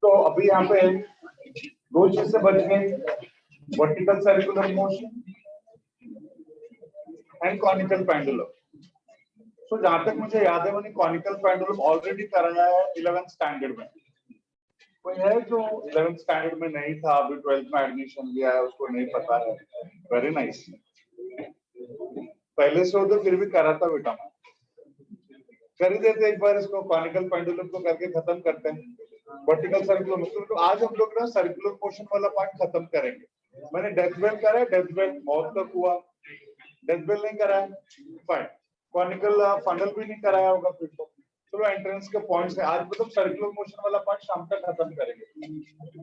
तो अभी यहाँ पे दो चीज से बच गए, vertical circular motion and conical pendulum. तो जहां तक मुझे याद है मैंने कॉनिकल पेंडुलम ऑलरेडी कराया है 11th स्टैंडर्ड में। कोई है जो 11th स्टैंडर्ड में नहीं था, अभी 12th में एडमिशन लिया है, उसको नहीं पता है? Very nice. पहले से हो तो फिर भी करा था बेटा, मैं कर ही देते एक बार इसको, कॉनिकल पेंडुलम को करके खत्म करते हैं। वर्टिकल सर्कुलर मोशन, तो आज हम लोग ना सर्कुलर मोशन वाला पार्ट खत्म करेंगे। मैंने डेथ बेल करा है, डेथ बेल मौत तक हुआ, डेथ बेल नहीं करा है, फाइन। कॉनिकल फंडल भी नहीं कराया होगा फिर तो। चलो एंट्रेंस के पॉइंट्स है आज, मतलब सर्कुलर मोशन वाला पार्ट शाम तक खत्म करेंगे,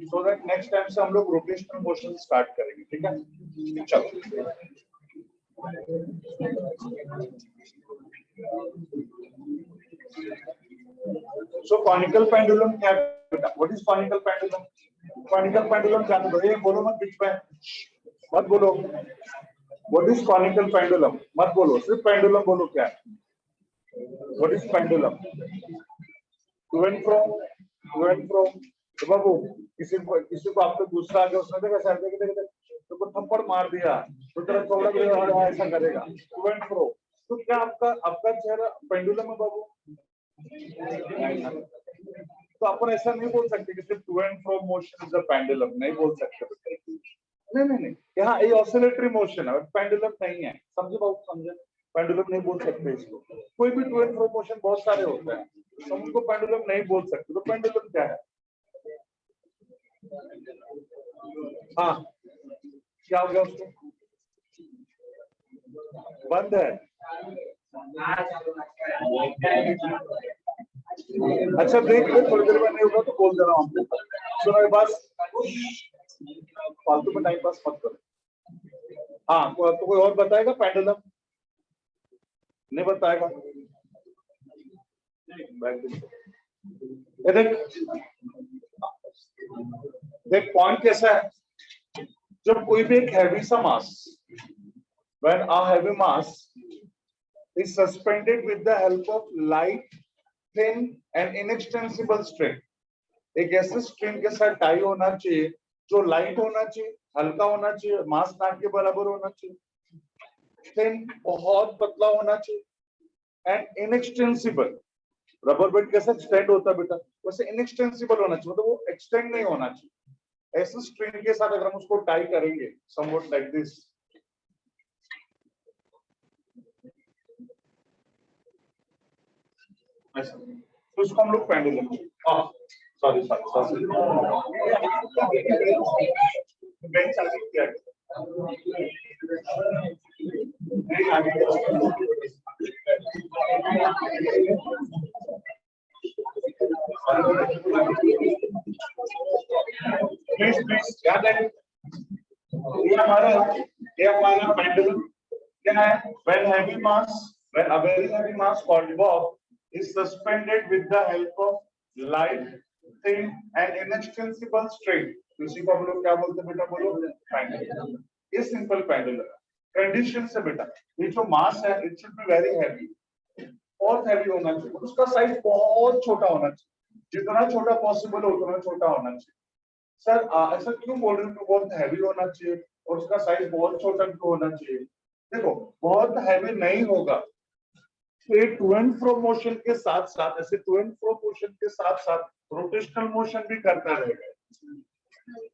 सो दैट नेक्स्ट टाइम से हम लोग रोटेशनल मोशन स्टार्ट करेंगे, ठीक है? चलो सो कॉनिकल पेंडुलम क्या है बेटा? What is conical pendulum? Conical pendulum जान दो, ये बोलो मत बीच में, मत बोलो व्हाट इज कॉनिकल पेंडुलम, मत बोलो, सिर्फ पेंडुलम बोलो क्या है। What is pendulum? To and fro. तो बाबू किसी को आपको गुस्सा आ गया, उसने देखा सर देख तो थप्पड़ मार दिया तो तेरा चौड़ा ऐसा करेगा, टू एंड फ्रो। तो क्या आपका चेहरा पेंडुलम है बाबू? तो अपन ऐसा नहीं बोल सकते कि सिर्फ to and fro motion is a pendulum, नहीं बोल सकते। नहीं, यहाँ ये ऑसिलेटरी मोशन है, पेंडुलम नहीं है, समझे बाबू, समझे? पेंडुलम नहीं बोल सकते इसको। कोई भी टू एंड फ्रो मोशन बहुत सारे होते हैं, हम उनको पेंडुलम नहीं बोल सकते। तो पेंडुलम क्या है? हाँ, क्या हो गया उसको? बंद है। अच्छा देख ले, थोड़ी देर में नहीं होगा तो बोल दे रहा हूँ। सुनो बस, फालतू में टाइम पास मत करो। हाँ तो कोई और बताएगा पेंडुलम? नहीं बताएगा? देख पॉइंट कैसा है, जब कोई भी एक हैवी सा मास, when a heavy mass is suspended with the help of light, thin and inextensible string, एक ऐसे स्ट्रिंग के साथ टाई होना चाहिए जो लाइट होना चाहिए, हल्का होना चाहिए, मास ना के बराबर होना चाहिए, थिन बहुत पतला होना चाहिए, एंड इनएक्सटेंसिबल। रबर बैंड कैसे एक्सटेंड होता है बेटा, वैसे इनएक्सटेंसिबल होना चाहिए, मतलब वो एक्सटेंड नहीं होना चाहिए। ऐसे स्ट्रिंग के साथ अगर हम उसको टाई करेंगे समवॉट लाइक दिस, तो इसको हम लोग पेंडुलम, सॉरी प्लीज याद है ये हमारा पेंडुलम क्या है? when heavy mass, when a very heavy mass called bob is suspended with the help of light, thin and inextensible string, इसी को हम लोग क्या बोलते हैं बेटा? बोलो पेंडुलम। ये सिंपल पेंडुलम कंडीशन से बेटा, ये जो मास है it should be very heavy, बहुत हैवी होना चाहिए, उसका साइज बहुत छोटा होना चाहिए, जितना छोटा पॉसिबल हो उतना छोटा होना चाहिए। सर ऐसा क्यों बोल रहे हो? बहुत हैवी होना चाहिए और उसका साइज बहुत छोटा क्यों होना चाहिए? देखो बहुत हैवी नहीं होगा, टू एंड फ्रो मोशन के साथ साथ, ऐसे टू एंड फ्रो मोशन के साथ साथ रोटेशनल मोशन भी करता रहेगा,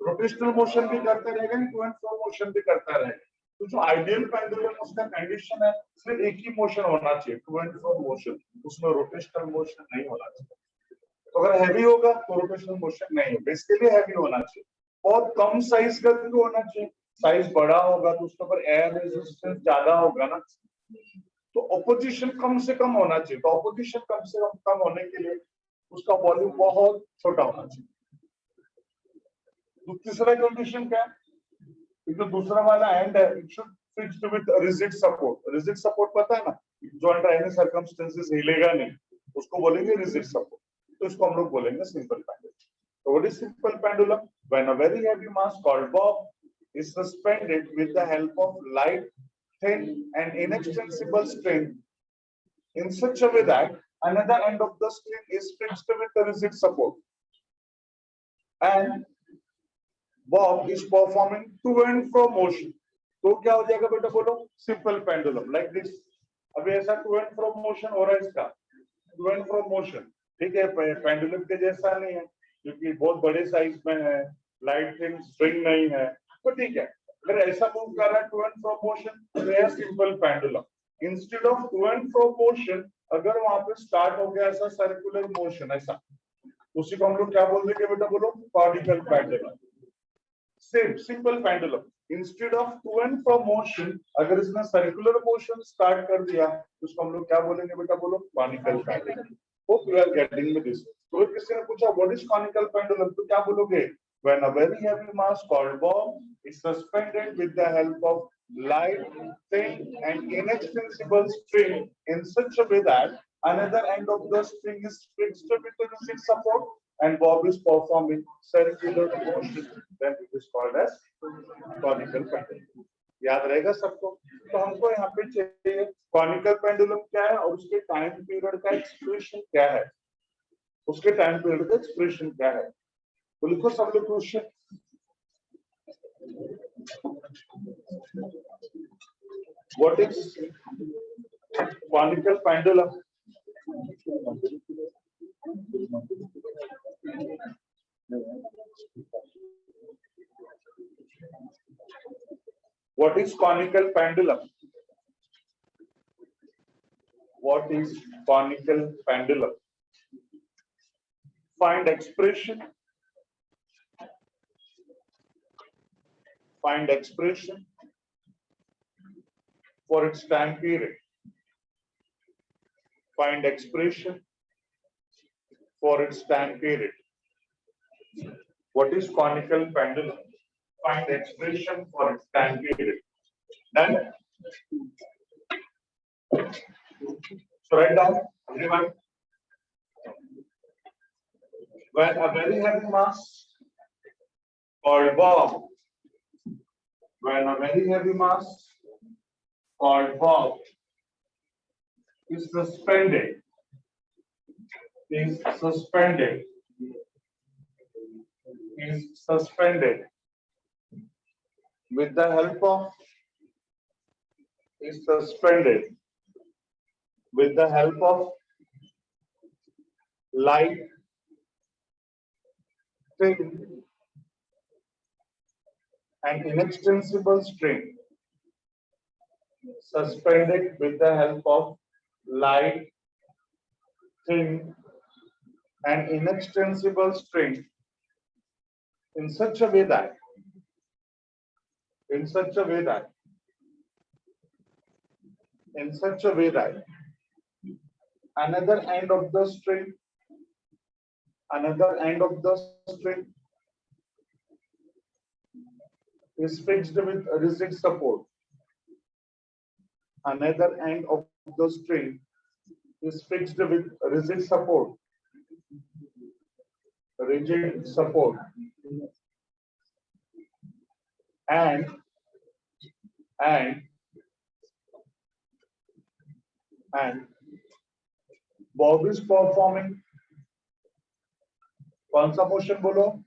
रोटेशनल मोशन भी करता रहेगा, टू एंड फ्रो मोशन भी करता रहेगा। तो जो आइडियल पेंडुलम उसका कंडीशन है सिर्फ एक ही मोशन होना चाहिए, टू एंड फ्रो मोशन, उसमें रोटेशनल मोशन नहीं होना चाहिए। तो अगर हैवी होगा तो रोटेशनल मोशन नहीं होगा, इसके लिए हैवी होना चाहिए। बहुत कम साइज का भी होना चाहिए, साइज बड़ा होगा तो उसके ऊपर एयर रेजिस्टेंस ज्यादा होगा ना, तो ऑपोजिशन कम से कम होना चाहिए। तो ऑपोजिशन कम से कम होने के लिए उसका वॉल्यूम बहुत छोटा होना चाहिए। तो तीसरा कंडीशन क्या है? जो दूसरा वाला एंड है it should fixed with rigid support. Rigid support पता है ना, जो अंडर एनी सर्कमस्टेंसेस हिलेगा नहीं, उसको बोलेंगे रिजिड सपोर्ट। तो इसको हम लोग बोलेंगे सिंपल पेंडुलम। तो what is simple pendulum? When a very heavy mass called Bob is suspended with the help of light, thin and inextensible string in such a way that another end of the string is fixed with the rigid support. and Bob is performing to and fro motion. तो क्या हो जाएगा बेटा बोलो? Simple pendulum like this. अभी ऐसा to and fro motion हो रहा है इसका. To and fro motion. ठीक है, पेंडुलम के जैसा नहीं है क्योंकि बहुत बड़े साइज में है, लाइट थिन स्ट्रिंग नहीं है, तो ठीक है. अगर ऐसा मूव कर रहा है टू एंड फ्रो मोशन तो यह simple pendulum. Instead of to and fro motion अगर वहां पे स्टार्ट हो गया ऐसा सर्कुलर मोशन ऐसा, उसी को हम लोग क्या बोल देंगे बेटा बोलो? Conical pendulum. Same simple pendulum. Instead of to and fro motion अगर इसने सर्कुलर मोशन स्टार्ट कर दिया तो उसको हम लोग क्या बोलेंगे बेटा बोलो? Conical pendulum. Hope you are getting me this. तो किसी ने पूछा व्हाट इज कॉनिकल पेंडुलम, तो क्या बोलोगे? When a very heavy mass called bomb is suspended with the help of light, thin, and inextensible string in such a way that another end of the string is fixed with a rigid support and Bob is performing circular motion, then it is called as conical pendulum. याद रहेगा सबको? तो हमको यहाँ पे चाहिए conical pendulum क्या है और उसके टाइम पीरियड का एक्सप्रेशन क्या है. उसके टाइम पीरियड का एक्सप्रेशन क्या है तो लिखो सब लोग question. What is conical pendulum? What is conical pendulum? What is conical pendulum? Find expression. Find expression for its time period. Find expression for its time period. What is conical pendulum? Find expression for its time period. Done? So write down, everyone. When a very heavy mass called bomb, when a very heavy mass called bomb is suspended with the help of light, thin, and inextensible string. Suspended with the help of light, thin, and inextensible string in such a way that another end of the string is fixed with a rigid support. Another end of the string is fixed with rigid support. And Bob is performing कौन सा motion बोलो?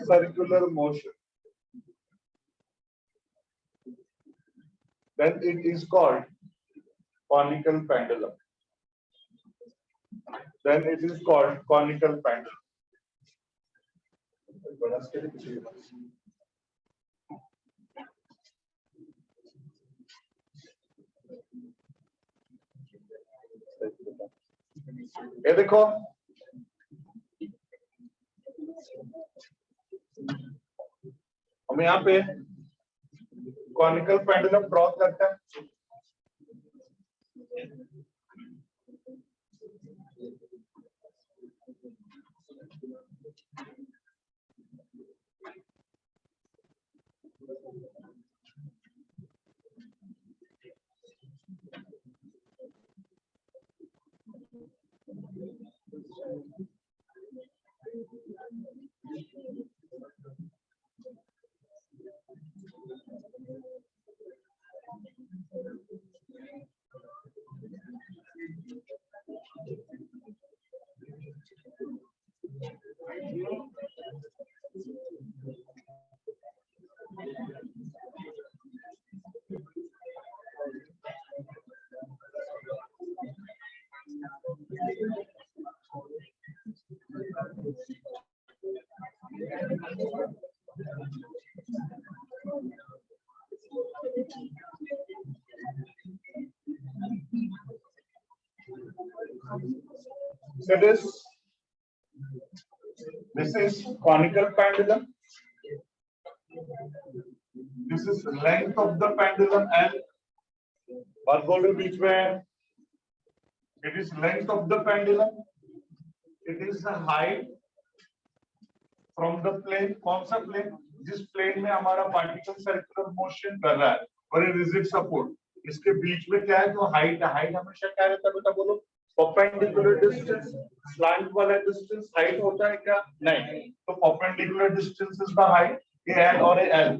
Circular motion. Then it is called conical pendulum. ये देखो हम यहाँ पे conical pendulum draw करते हैं. So this is conical pendulum. This is length of the pendulum L. और बोलो बीच में it is length of the pendulum. It is the height from the plane. कौन सा plane? जिस plane में हमारा particle circular motion कर रहा है और ये rigid support. इसके बीच में क्या है? जो height है, height हमेशा क्या रहता है बेटा बोलो? Perpendicular distance, slant वाला distance height होता है क्या? नहीं. तो perpendicular distance is the height. ये L और ये L.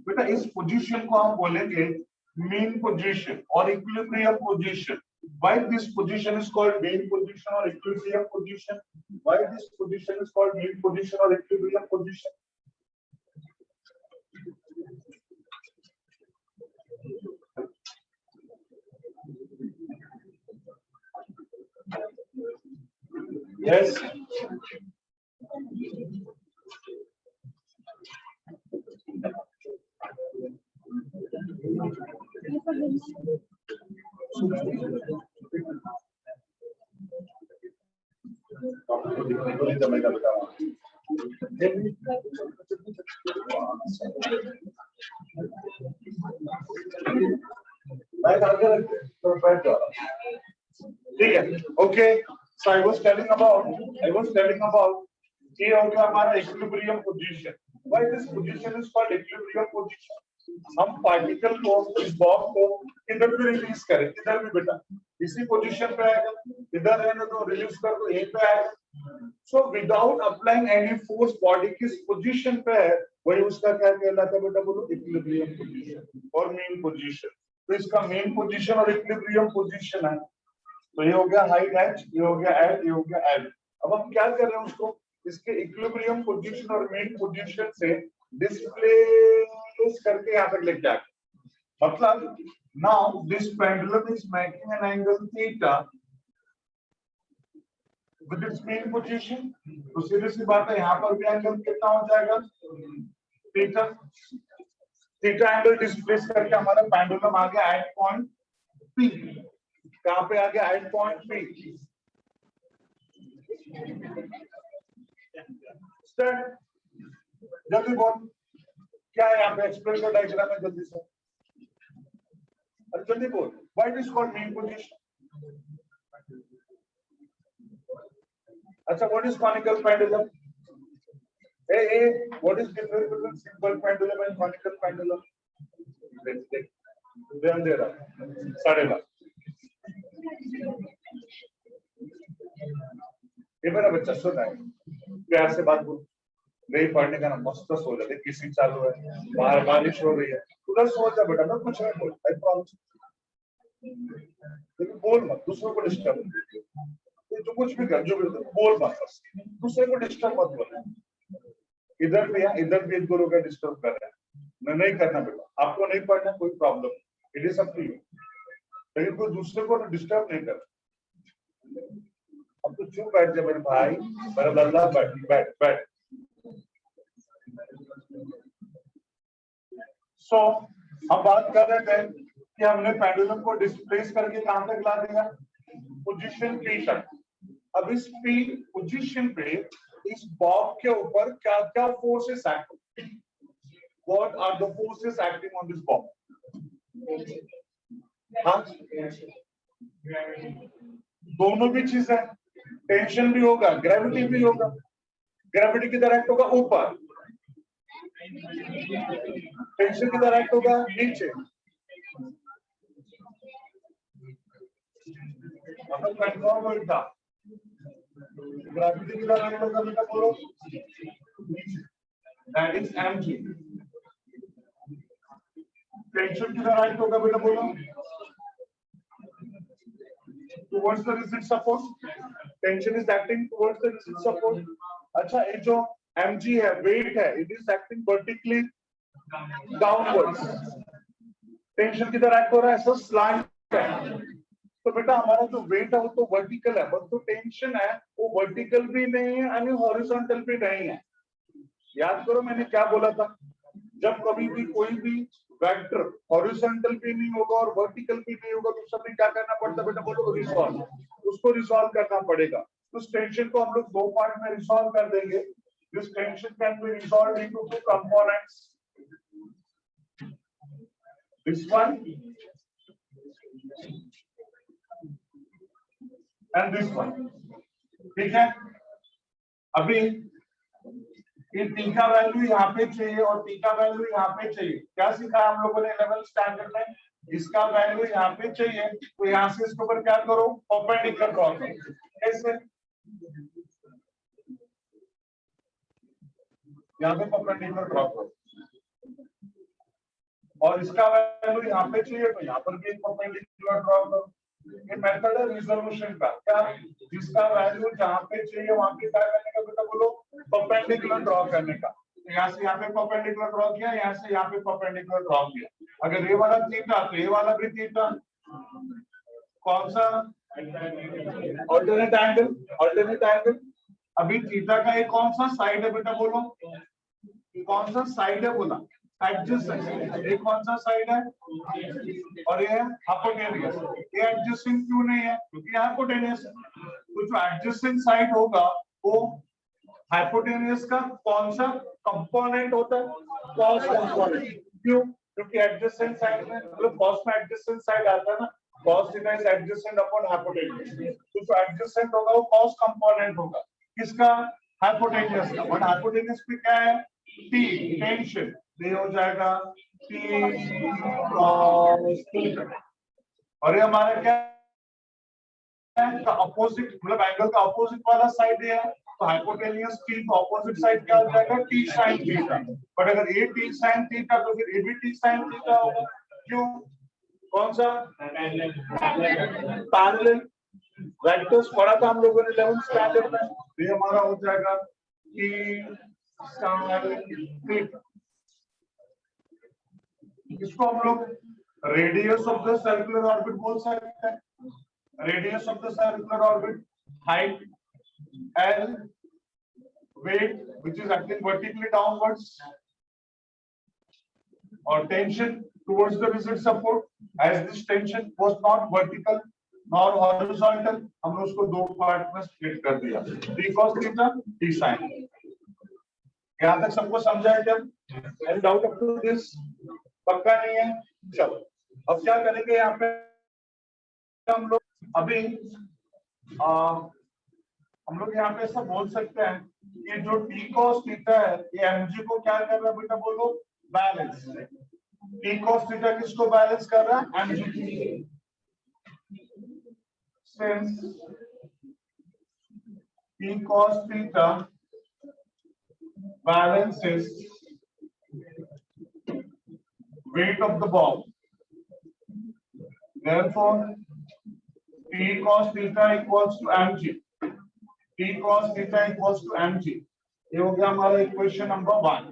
बेटा इस पोजीशन को हम बोलेंगे mean position और equilibrium position. Why this position is called mean position or equilibrium position? Why this position is called mean position or equilibrium position? Yes. Okay. So I was telling about ये हो गया हमारा equilibrium position. Why this position is called equilibrium position? हम particle को इस box को इधर भी रिलीज करें, इधर भी बेटा इसी पोजीशन पे आएगा, इधर रहने दो, रिलीज कर दो, यहीं पे आएगा. So without applying any force body किस पोजीशन पे है वही उसका क्या कहलाता है बेटा बोलो? इक्विलिब्रियम पोजीशन और मीन पोजीशन. तो इसका मीन पोजीशन और इक्विलिब्रियम पोजीशन है. तो ये हो गया हाइट h, ये हो गया l, ये हो गया l. अब हम क्या कर रहे हैं उसको इसके इक्विलिब्रियम पोजीशन और मीन पोजीशन से डिस्प्लेस करके यहाँ तक लेके आए. मतलब now this pendulum is making an angle theta with its mean position. तो सीधी सी बात है यहाँ पर भी एंगल कितना हो जाएगा? थीटा. थीटा एंगल डिस्प्लेस करके हमारा पेंडुलम आ गया एट पॉइंट P. कहाँ पे आ गया? At point P. जल्दी बोल क्या है यहाँ पे? एक्सप्लेन कर डायग्राम में जल्दी से. अरे जल्दी बोल. Why it is called mean position? अच्छा, what is conical pendulum? What is difference between simple pendulum and conical pendulum? ध्यान दे रहा. साढ़े लाख. ये मेरा बच्चा सुन रहा है, प्यार से बात बोल. नहीं पढ़ने का ना मस्त सो जाते. किसी चालू है, बाहर बारिश हो रही है, उधर सो जा बेटा. मैं कुछ नहीं बोल, आई प्रॉमिस. लेकिन बोल मत, दूसरों को डिस्टर्ब. तो कुछ भी कर, जो भी बोल मत, दूसरे को डिस्टर्ब मत बोल. इधर भी एक दो लोग डिस्टर्ब कर रहे हैं. मैं नहीं करना बेटा. आपको नहीं पढ़ना कोई problem, it is up to you. लेकिन कोई दूसरे को डिस्टर्ब नहीं कर. अब तो चुप बैठ जा मेरे भाई, मेरा लल्ला. बैठ बैठ. सो हम बात कर रहे थे कि हमने पेंडुलम को डिस्प्लेस करके कहां तक ला दिया? पोजीशन P तक. अब इस P पोजीशन पे इस बॉब के ऊपर क्या क्या फोर्सेस एक्ट होते हैं? What are the forces acting on this bob? हाँ, दोनों भी चीज है. टेंशन भी होगा, ग्रेविटी भी होगा. ग्रेविटी किधर एक्ट होगा? ऊपर. टेंशन किधर एक्ट होगा? नीचे. मतलब कंफर्म होगा. ग्रेविटी किधर एक्ट होगा बेटा बोलो? That is mg. टेंशन किधर एक्ट होगा बेटा बोलो? towards the rigid support. Tension is acting towards the rigid support. अच्छा, ये जो mg है, weight है, it is acting vertically downwards. Tension किधर एक्ट हो रहा है? सर स्लैंट है. तो बेटा हमारा जो वेट है वो तो वर्टिकल है, बट जो टेंशन है वो वर्टिकल भी नहीं है यानी हॉरिजॉन्टल भी नहीं है। याद करो मैंने क्या बोला था, जब कभी भी कोई भी वेक्टर हॉरिजॉन्टल भी नहीं होगा और वर्टिकल भी नहीं होगा तो सभी क्या करना पड़ता है बेटा, बोलो रिसॉल्व, उसको रिसॉल्व करना पड़ेगा। तो उस टेंशन को हम लोग दो पार्ट में रिसॉल्व कर देंगे। This tension can be resolved into two components, this one and this one, ठीक है। अभी ये टी का वैल्यू यहाँ पे चाहिए और टी का वैल्यू यहाँ पे चाहिए। क्या सीखा हम लोगों ने 11th स्टैंडर्ड में, इसका वैल्यू यहाँ पे चाहिए तो यहाँ से इसके ऊपर क्या करो, परपेंडिकुलर ड्रॉ करो। कैसे, यहाँ पे परपेंडिकुलर ड्रॉ करो और इसका वैल्यू यहाँ पे चाहिए तो यहाँ पर भी एक परपेंडिकुलर ड्रॉ करो। ये मेथड है रिजोल्यूशन का। क्या, जिसका वैल्यू जहाँ पे चाहिए वहां पे क्या करने का बेटा, बोलो परपेंडिकुलर ड्रॉ करने का। तो यहाँ से यहाँ पे परपेंडिकुलर ड्रॉ किया, यहाँ से यहाँ पे परपेंडिकुलर ड्रॉ किया। अगर ये वाला थीटा तो ये वाला भी थीटा, कौन सा, ऑल्टरनेट एंगल, ऑल्टरनेट एंगल। अभी थीटा का एक कौन सा साइड है बेटा, बोलो कौन सा साइड है, बोला एडजेसेंट। एक कौन सा साइड है और ये हाइपोटेनियस। ये एडजेसेंट क्यों नहीं है, क्योंकि हाइपोटेनियस है। तो जो एडजेसेंट साइड होगा वो हाइपोटेनियस का कौन सा कंपोनेंट होता है, कॉस कंपोनेंट। क्यों, क्योंकि एडजेसेंट साइड में मतलब कॉस में एडजेसेंट साइड आता है ना, cos theta is adjacent upon hypotenuse. तो जो एडजेसेंट होगा वो कॉस कंपोनेंट होगा, किसका, हाइपोटेनियस का। बट हाइपोटेनियस पे क्या है, टी टेंशन, ये हो जाएगा टी cos थीटा। और ये हमारा क्या है, का अपोजिट मतलब एंगल का अपोजिट वाला साइड है, तो हाइपोटेनियस टी तो अपोजिट साइड क्या हो जाएगा, टी sin थीटा। बट अगर ये टी sin थीटा तो फिर ये भी टी sin थीटा होगा। क्यों, कौन सा, पैरेलल वेक्टर्स पढ़ा था हम लोगों ने 11th स्टैंडर्ड में। ये हमारा हो जाएगा टी sin थीटा। इसको हम लोग radius of the circular orbit बोल सकते हैं। Radius of the circular orbit, height L, weight which is acting vertically downwards, or tension towards the rigid support. As this tension was not vertical nor horizontal, हमने उसको दो part में split कर दिया, t cos theta, t sin। यहाँ तक सबको समझा है क्या? Any doubt up to this? पक्का नहीं है? चलो अब क्या करेंगे, यहाँ पे हम लोग अभी हम लोग यहाँ पे ऐसा बोल सकते हैं कि जो टी cos थीटा है ये mg को क्या कर रहा है बेटा, बोलो बैलेंस। टी cos थीटा किसको बैलेंस कर रहा है, mg। Since T cos theta balances weight of the ball, therefore T cos theta equals to mg, T cos theta equals to mg। ये हो गया हमारा इक्वेशन नंबर 1।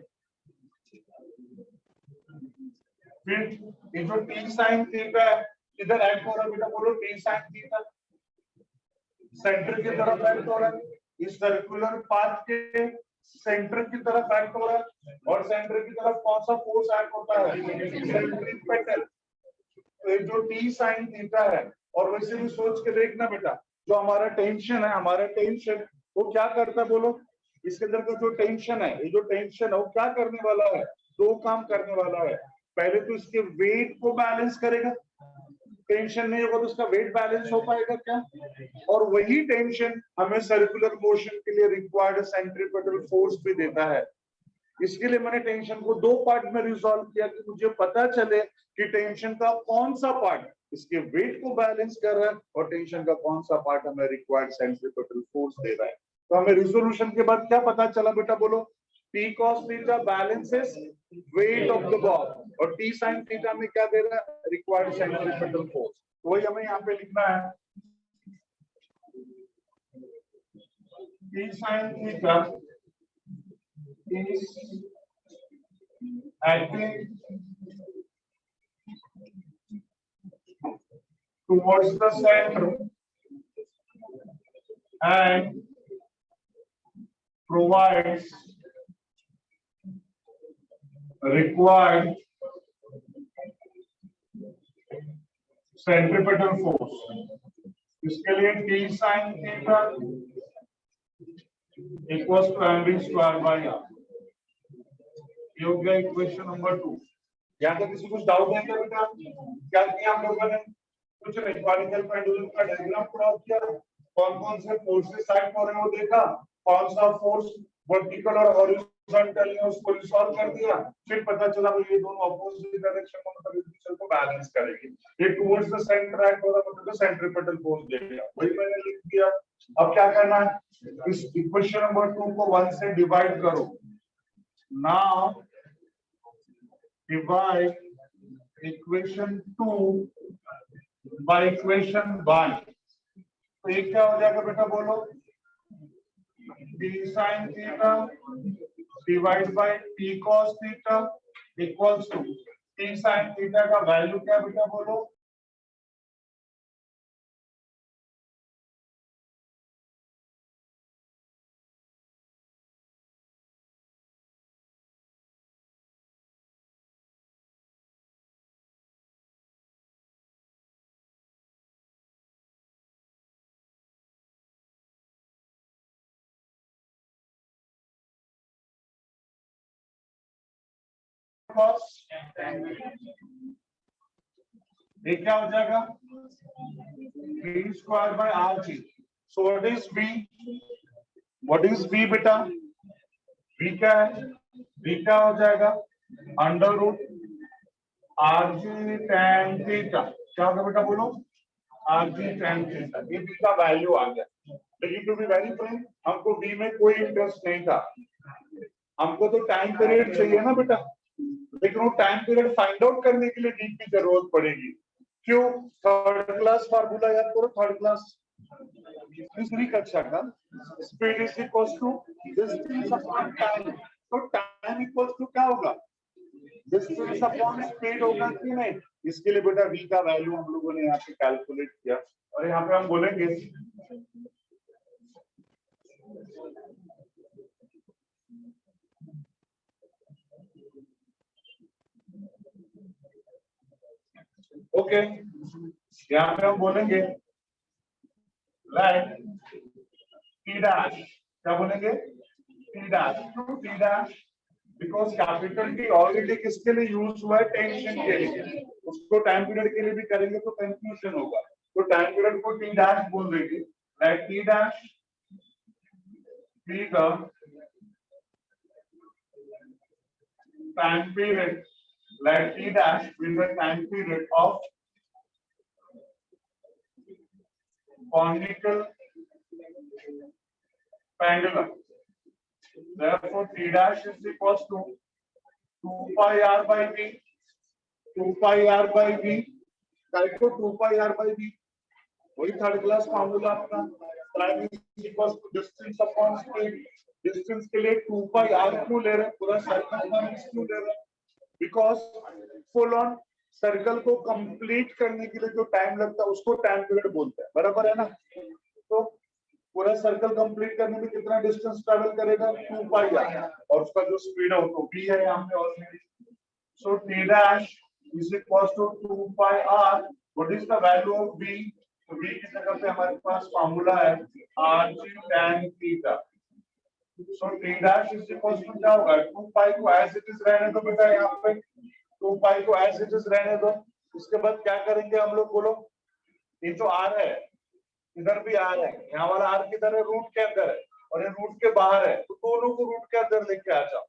फिर ये जो T sin थीटा है इधर ऐड हो रहा है बेटा, बोलो T sin थीटा सेंटर की तरफ ऐड हो रहा है, इस सर्कुलर पाथ के सेंटर की तरफ एक्ट हो रहा है। और सेंटर की तरफ कौन सा फोर्स एक्ट होता है, सेंट्रीपेटल। तो ये जो टी साइन थीटा है, और वैसे भी सोच के देखना बेटा, जो हमारा टेंशन है, हमारा टेंशन वो क्या करता है, बोलो इसके अंदर का जो टेंशन है, ये जो टेंशन है वो क्या करने वाला है, दो काम करने वाला है। पहले तो इसके वेट को बैलेंस करेगा, टेंशन नहीं होगा तो उसका वेट बैलेंस हो पाएगा क्या, और वही टेंशन हमें सर्कुलर मोशन के लिए रिक्वायर्ड सेंट्रीपेटल फोर्स भी देता है। इसके लिए मैंने टेंशन को दो पार्ट में रिजॉल्व किया कि मुझे पता चले कि टेंशन का कौन सा पार्ट इसके वेट को बैलेंस कर रहा है और टेंशन का कौन सा पार्ट हमें रिक्वायर्ड सेंट्रीपेटल फोर्स दे रहा है। तो हमें रिजोल्यूशन के बाद क्या पता चला बेटा, बोलो T cos theta balances weight of the ball और T sin theta में क्या दे रहा है, रिक्वायर्ड सेंट्रीपेटल फोर्स। तो वही हमें यहाँ पे लिखना है, T sin theta is acting towards the center and provides required centripetal force. इसके लिए T sin theta equals to mv square by r. ये हो गया इक्वेशन नंबर 2। यहाँ तक किसी कुछ डाउट है क्या बेटा? क्या किया हम लोगों ने? कुछ नहीं, कॉनिकल पेंडुलम का डायग्राम प्लॉट किया, कौन-कौन से फोर्सेस एक्ट हो रहे हैं वो देखा, कौन सा फोर्स वर्टिकल और हॉरिजॉन्टल है उसको रिजॉल्व कर दिया, फिर पता चला भाई ये दोनों अपोजिट डायरेक्शन में मतलब एक दूसरे को बैलेंस करेंगे। ये टुवर्ड्स द सेंटर एक्ट हो रहा है मतलब सेंट्रिपेटल फोर्स देगा, वही मैंने लिख दिया। अब क्या करना है, इस इक्वेशन नंबर 2 को 1 से डिवाइड करो। Now divide equation 2 by equation 1। तो ये क्या हो जाएगा बेटा बोलो? d sin theta divided by t cos theta equals to t sin theta का वैल्यू क्या बेटा बोलो? ये क्या हो जाएगा? b square by rg। So what is b? What is b बेटा? b क्या है? b क्या हो जाएगा? Under root rg tan theta. क्या होगा बेटा बोलो? rg tan theta. ये b का वैल्यू आ गया। लेकिन टू बी वेरी फ्रैंक, हमको b में कोई इंटरेस्ट नहीं था, हमको तो टाइम पीरियड चाहिए ना बेटा। लेकिन वो टाइम पीरियड फाइंड आउट करने के लिए डी की जरूरत पड़ेगी। क्यों? थर्ड क्लास फार्मूला याद करो, थर्ड क्लास तीसरी कक्षा का, speed is equals to distance upon time. तो टाइम इक्वल्स टू क्या होगा? डिस्टेंस अपॉन स्पीड होगा कि नहीं? इसके लिए बेटा v का वैल्यू हम लोगों ने यहाँ पे कैलकुलेट किया और यहाँ पे हम बोलेंगे ओके, यहाँ पे हम बोलेंगे लाइक टी डैश। क्या बोलेंगे? T dash. क्यों T dash? Because capital T already किसके लिए यूज हुआ है? टेंशन के लिए। उसको टाइम पीरियड के लिए भी करेंगे तो कंफ्यूजन होगा, तो टाइम पीरियड को टी डैश बोल देंगे। लाइक टी डैश बी का time period, like t dash will be the time period of conical pendulum. Therefore, t dash is equals to 2 pi r by v. 2 pi r by v. Type को 2 pi r by v. वही third class formula अपना। Time is equals to distance upon speed. Distance के लिए 2 pi r क्यों ले रहे हैं? पूरा सर्कल का क्यों ले रहे हैं? बिकॉज फुल ऑन सर्कल को कंप्लीट करने के लिए जो टाइम लगता है उसको टाइम पीरियड बोलते हैं, बराबर है ना? तो पूरा सर्कल कंप्लीट करने में कितना डिस्टेंस ट्रैवल करेगा? 2 पाई आर, और उसका जो स्पीड है वो तो v है यहाँ पे already. So t dash is equals to 2 pi r। What is the value of v? तो v की जगह पे हमारे पास फार्मूला है rg tan theta. So t dash is equals to क्या होगा? 2 पाई को as it is रहने दो बेटा, यहाँ पे 2 पाई को as it is रहने दो। उसके बाद क्या करेंगे हम लोग बोलो? ये जो r है, इधर भी r है, यहाँ वाला r किधर है? रूट के अंदर है, और ये रूट के बाहर है, तो दोनों को रूट के अंदर लेके आ जाओ।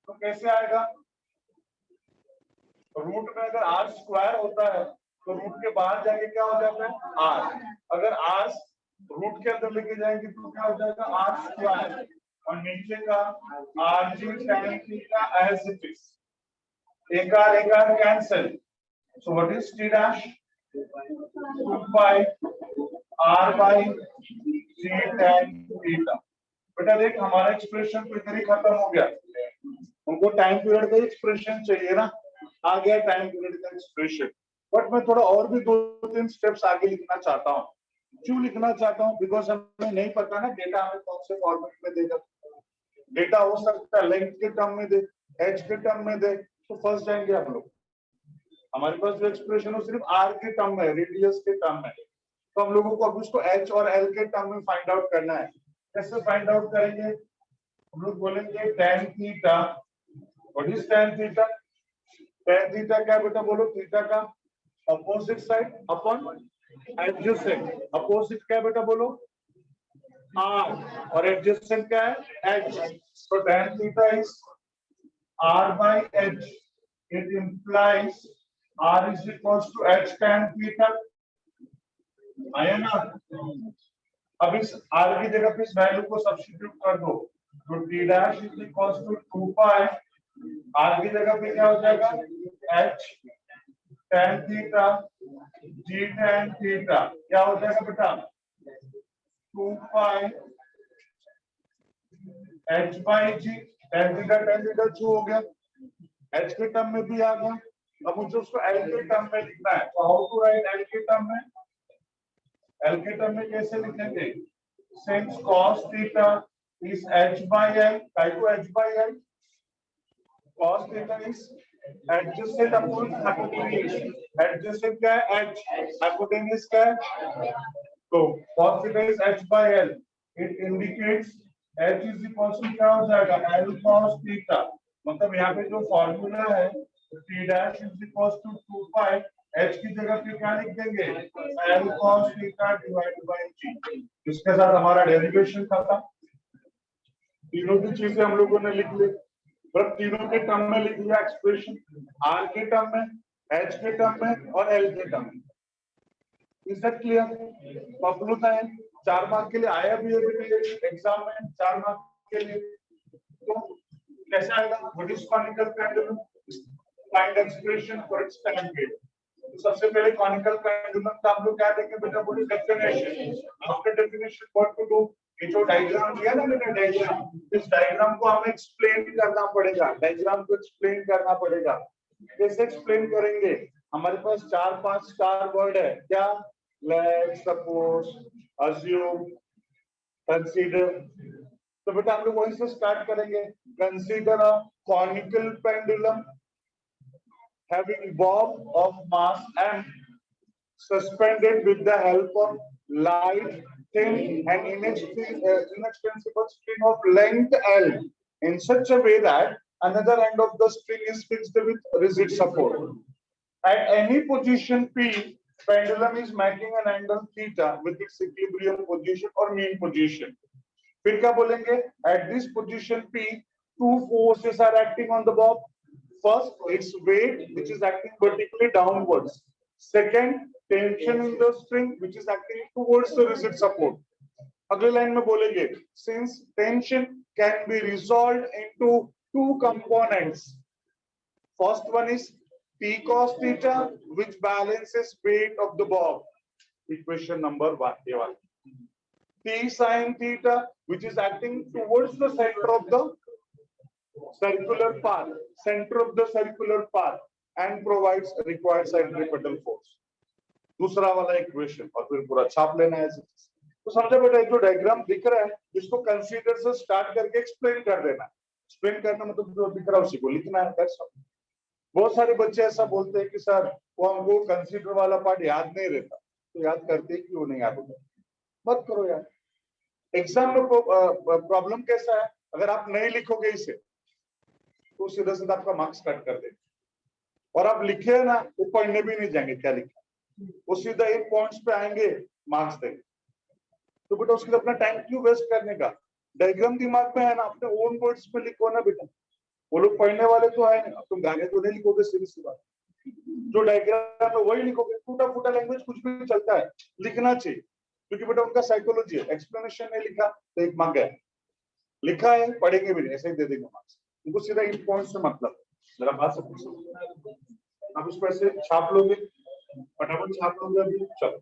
तो कैसे आएगा? रूट में अगर r स्क्वायर होता है तो रूट के बाहर जाके क्या हो जाता है? r। अगर r रूट के अंदर लेके जाएंगे तो क्या हो जाएगा? r स्क्वायर, और नीचे का rg tan theta as it is। एक r cancel. So what is t dash? 2 pi r by g tan theta. बेटा देख, हमारा एक्सप्रेशन तो इधर ही खत्म हो गया, हमको टाइम पीरियड का एक्सप्रेशन चाहिए ना। आ गया टाइम पीरियड का एक्सप्रेशन। बट मैं थोड़ा और भी 2-3 स्टेप्स आगे लिखना चाहता हूँ। क्यों लिखना चाहता हूँ? बिकॉज हमें नहीं पता ना डेटा हमें कौन से फॉर्मेट में देगा। डेटा हो सकता है लेंथ के टर्म में दे, एच के टर्म में दे, तो फंस जाएंगे हम लोग। हमारे पास जो एक्सप्रेशन हो सिर्फ आर के टर्म में, रेडियस के टर्म में, तो हम लोगों को अब उसको एच और एल के टर्म में फाइंड आउट करना है। कैसे फाइंड आउट करेंगे? हम लोग बोलेंगे tan theta. What is tan theta? tan theta क्या बेटा बोलो? थीटा का opposite side upon adjacent. Opposite क्या बेटा बोलो? r, और एडजेसेंट क्या है? h। so tan theta is r by h. it implies r is equals to h tan theta। आया ना? अब इस r की जगह पे इस वैल्यू को सब्स्टिट्यूट कर दो, तो t dash is equals to 2 pi, r की जगह पे क्या हो जाएगा? h tan theta g tan theta क्या हो जाएगा बेटा? 2 pi h by g। tan theta जो हो गया, h के टर्म में भी आ गया। अब मुझे उसको l के टर्म में लिखना है, तो हाउ टू राइट l के टर्म में? l के टर्म में कैसे लिखेंगे? since cos theta is h by l, काय को h by l? cos theta is adjacent upon hypotenuse। adjacent क्या है? h, hypotenuse क्या है? तो cos theta is h by l, it indicates h is equals to क्या हो जाएगा? l cos theta। मतलब यहाँ पे जो फॉर्मूला है t dash is equals to 2 pi, h की जगह पे क्या लिख देंगे? l cos theta divided by g। इसके साथ हमारा डेरिवेशन खत्म। तीनों की चीजें हम लोगों ने लिख ली, पर तीनों के टर्म में लिख लिया एक्सप्रेशन, r के टर्म में, h के टर्म में और l के टर्म में। Is that clear? पॉपुलर है, 4 मार्क के लिए आया भी है एग्जाम में, 4 मार्क के लिए। तो कैसे आएगा? What is conical pendulum? Find expression for its time period. तो सबसे पहले कॉनिकल पेंडुलम का हम लोग क्या देखें बेटा? बोलिए definition. After definition what to do? ये जो डायग्राम दिया ना मैंने, डायग्राम, इस डायग्राम को हमें एक्सप्लेन करना पड़ेगा। डायग्राम को एक्सप्लेन करना पड़ेगा। कैसे एक्सप्लेन करेंगे? हमारे पास 4-5 स्टार वर्ड है। क्या? Let's suppose, assume, consider. तो बेटा हम लोग वहीं से स्टार्ट करेंगे। Consider a conical pendulum having bob of mass m suspended with the help of light, thin and inextensible string of length L in such a way that another end of the string is fixed with rigid support. At any position P, pendulum is making an angle theta with its equilibrium position or mean position. फिर क्या बोलेंगे? At this position P, two forces are acting on the bob. First, its weight, which is acting vertically downwards. Second, tension in the string, which is acting towards the rigid support. अगले line में बोलेंगे, since tension can be resolved into two components. First one is P cos theta, which balances weight of the bob. Equation number 1. ये वाला. P sin theta, which is acting towards the center of the circular path, and provides required centripetal force. दूसरा वाला equation और फिर पूरा छाप लेना है। तो समझा बेटा, जो डायग्राम दिख रहा है इसको कंसीडर से स्टार्ट करके एक्सप्लेन कर देना। एक्सप्लेन करना मतलब जो दिख रहा है उसी को लिखना है। बहुत सारे बच्चे ऐसा बोलते हैं कि सर वो हमको कंसीडर वाला पार्ट याद नहीं रहता। तो याद करते क्यों नहीं याद होता? मत करो यार। एग्जाम में प्रॉब्लम कैसा है? अगर आप नहीं लिखोगे इसे तो सीधा सीधा आपका मार्क्स कट कर देंगे, और आप लिखे ना वो पढ़ने भी नहीं जाएंगे क्या लिखा, वो सीधा इन पॉइंट्स पे आएंगे, मार्क्स देंगे। तो बेटा उसके लिए अपना टाइम क्यों वेस्ट करने का? डायग्राम दिमाग में है ना, अपने ओन वर्ड्स में लिखो ना बेटा। वो लोग पढ़ने वाले तो है नहीं, तुम गाने तो नहीं लिखोगे, सीधी सी बात। जो डायग्राम है वही लिखोगे। टूटा फूटा लैंग्वेज कुछ भी चलता है, लिखना चाहिए, क्योंकि बेटा उनका साइकोलॉजी है। एक्सप्लेनेशन नहीं लिखा तो एक मार्क है, लिखा है पढ़ेंगे भी नहीं, ऐसे ही दे देंगे मार्क्स। उनको सीधा इन पॉइंट से मतलब। मेरा बात सब कुछ आप उसको ऐसे छाप लोगे, फटाफट छाप लोगे अभी। चलो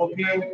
Okay.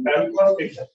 Transportation.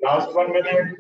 Last 1 minute.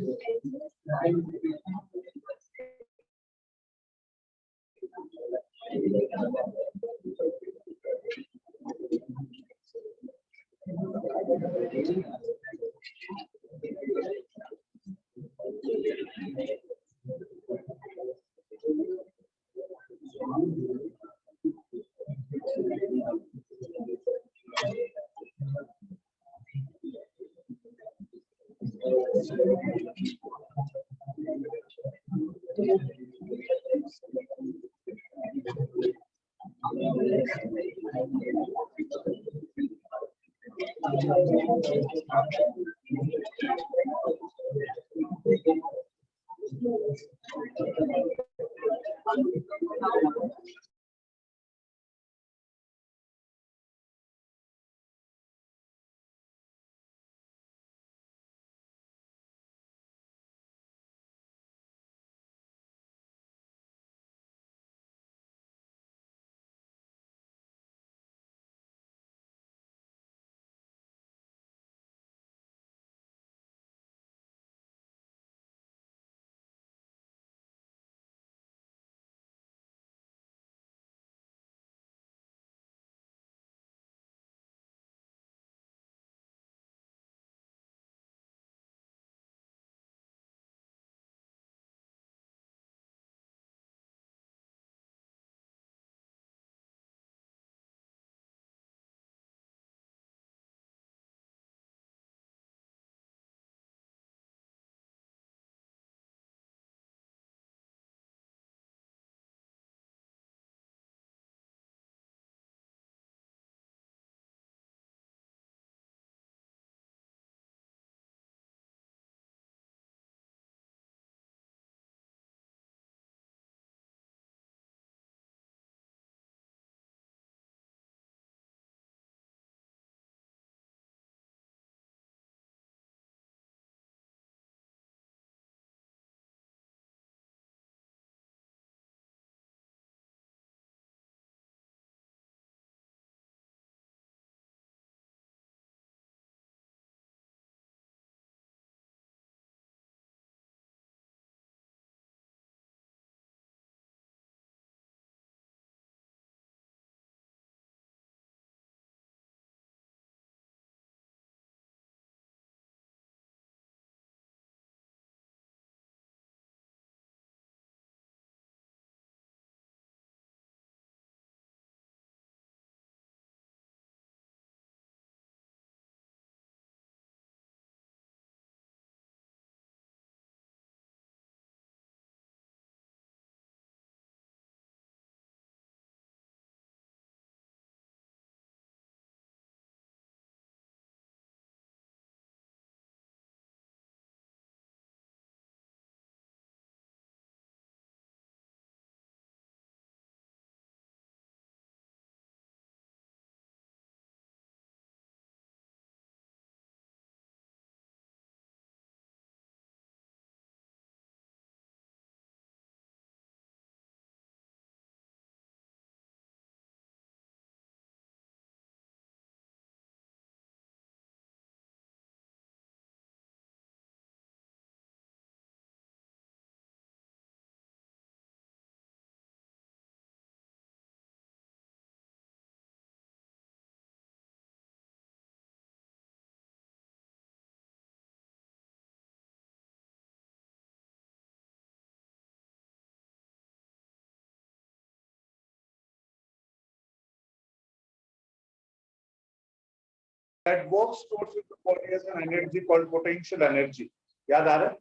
that work stores in the body as an energy called potential energy. याद आ रहा है?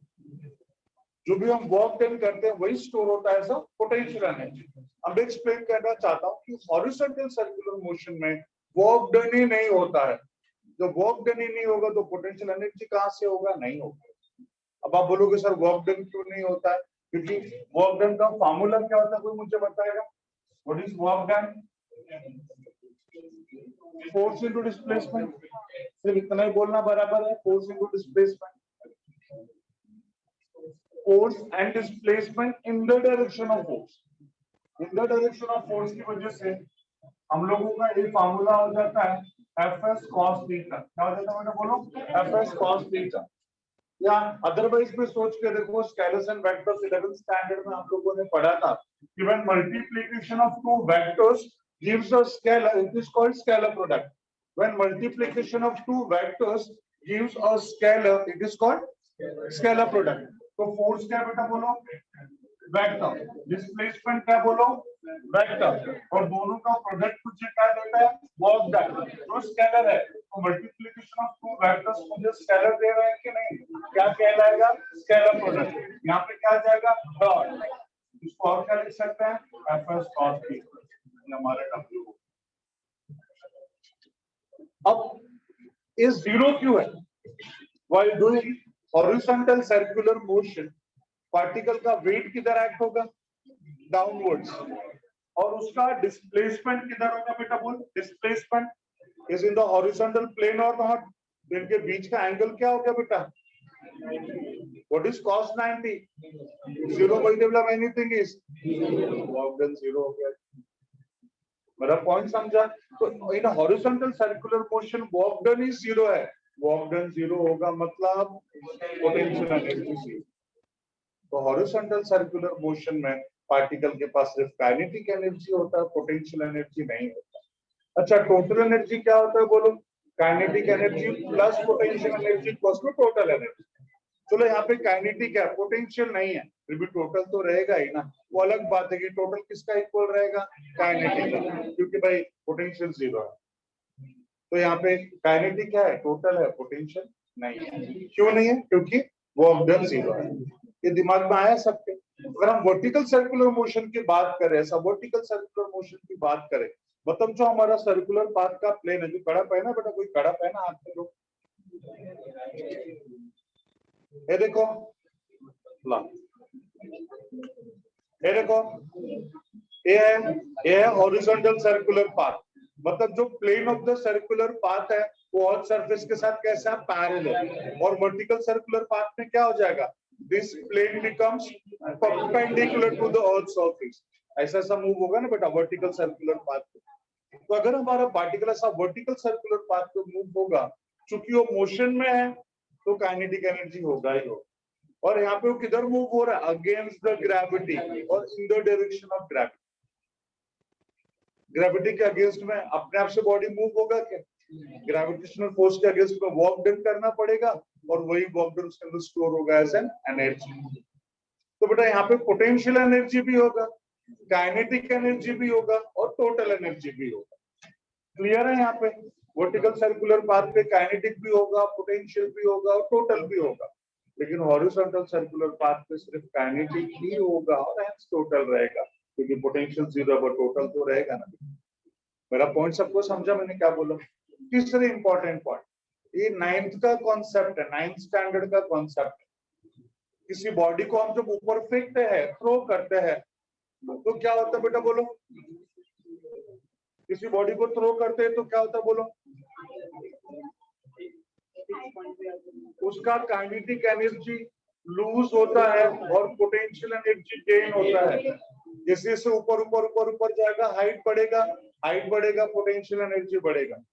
जो भी हम वर्क डन करते हैं वही स्टोर होता है सब पोटेंशियल एनर्जी। अब एक्सप्लेन करना चाहता हूँ कि हॉरिजॉन्टल सर्कुलर मोशन में वर्क डन ही नहीं होता है। जब वर्क डन ही नहीं होगा तो पोटेंशियल एनर्जी कहाँ से होगा? नहीं होगा। अब आप बोलोगे सर वर्क डन क्यों नहीं होता है? क्योंकि वर्क डन का फॉर्मूला क्या होता है, कोई मुझे बताएगा? What is work done? Force into displacement. सिर्फ इतना ही बोलना बराबर है, force into displacement. Force and displacement in the direction of force. In the direction of force की वजह से हम लोगों का एक फार्मूला हो जाता है Fs cos थीटा। क्या हो जाता है मैंने बोलो? Fs cos theta. या अदरवाइज भी सोच के देखो, scalars and vectors 11th standard में आप लोगों ने पढ़ा था कि when multiplication of two vectors gives a scalar, it is called scalar product. When multiplication of two vectors gives a scalar, it is called scalar product. तो force क्या बेटा बोलो? वेक्टर। डिस्प्लेसमेंट क्या बोलो? वेक्टर। और दोनों का प्रोडक्ट मुझे क्या देता है? Work done. तो स्केलर है, तो मल्टीप्लिकेशन ऑफ टू वेक्टर्स मुझे स्केलर दे रहे हैं कि नहीं? क्या कहलाएगा? Scalar product. यहाँ पे क्या आ जाएगा? डॉट। इसको और क्या लिख सकते हैं? Fs cos theta. ये हमारा W। अब इस जीरो क्यों है? While doing horizontal circular motion, particle का वेट किधर एक्ट होगा? डाउनवर्ड्स। और उसका डिस्प्लेसमेंट किधर होगा बेटा बोल? Displacement is in the horizontal plane और नॉट। इनके बीच का एंगल क्या हो गया बेटा? What is cos 90? 0 multiply anything is work done 0 हो गया। मेरा पॉइंट समझा? तो in horizontal circular motion work done is 0 है। वर्क डन 0 होगा मतलब पोटेंशियल एनर्जी 0। तो हॉरिजॉन्टल सर्कुलर मोशन में पार्टिकल के पास सिर्फ काइनेटिक एनर्जी होता है, पोटेंशियल एनर्जी नहीं होता। अच्छा, टोटल एनर्जी क्या होता है बोलो? Kinetic energy plus potential energy equals to total energy. चलो यहाँ पे काइनेटिक है, पोटेंशियल नहीं है, फिर भी टोटल तो रहेगा ही ना। वो अलग बात है कि टोटल किसका इक्वल रहेगा? काइनेटिक का, क्योंकि भाई पोटेंशियल 0 है। तो यहाँ पे काइनेटिक है, टोटल है, पोटेंशियल नहीं है। क्यों नहीं है? क्योंकि वर्क डन 0 है। ये दिमाग में आया सबके? अगर हम वर्टिकल सर्कुलर मोशन की बात करें, ऐसा वर्टिकल सर्कुलर मोशन की बात करें, मतलब जो हमारा सर्कुलर पाथ का प्लेन है, जो कड़ा पहना बेटा, कोई कड़ा पहना हाथ में लो, ये देखो, ये देखो, ये है हॉरिजॉन्टल सर्कुलर पाथ। मतलब जो plane of the circular path है वो अर्थ सरफेस के साथ कैसा? पैरेलल। और वर्टिकल सर्कुलर पाथ में क्या हो जाएगा? This plane becomes perpendicular to the earth surface. ऐसा ऐसा मूव होगा ना बेटा वर्टिकल सर्कुलर पाथ पे। तो अगर हमारा पार्टिकल ऐसा वर्टिकल सर्कुलर पाथ पे मूव होगा, चूंकि वो मोशन में है तो काइनेटिक एनर्जी होगा ही होगा। और यहाँ पे वो किधर मूव हो रहा है? अगेंस्ट द ग्रेविटी और in the direction of gravity. Gravity के अगेंस्ट में अपने आप से बॉडी मूव होगा क्या? ग्रेविटेशनल फोर्स के अगेंस्ट में वर्क डन करना पड़ेगा और वही वर्क डन उसके अंदर स्टोर होगा एज एन एनर्जी। तो बेटा यहाँ पे पोटेंशियल एनर्जी भी होगा, काइनेटिक एनर्जी भी होगा और टोटल एनर्जी भी होगा। क्लियर है? यहाँ पे वर्टिकल सर्कुलर पाथ पे काइनेटिक भी होगा, पोटेंशियल भी होगा और टोटल भी होगा। लेकिन हॉरिजॉन्टल सर्कुलर पाथ पे सिर्फ काइनेटिक ही होगा और हेंस टोटल रहेगा, क्योंकि पोटेंशियल 0 पर टोटल तो रहेगा ना। मेरा पॉइंट सबको समझा मैंने क्या बोला? तीसरे इंपॉर्टेंट पॉइंट, ये 9th का कॉन्सेप्ट है, 9th स्टैंडर्ड का कॉन्सेप्ट है। किसी बॉडी को हम जब ऊपर फेंकते हैं, थ्रो करते हैं, तो क्या होता है बेटा बोलो? किसी बॉडी को थ्रो करते हैं तो क्या होता है बोलो? उसका काइनेटिक एनर्जी लूज होता है और पोटेंशियल एनर्जी गेन होता है। जैसे जैसे ऊपर ऊपर ऊपर ऊपर जाएगा, हाइट बढ़ेगा, पोटेंशियल एनर्जी बढ़ेगा।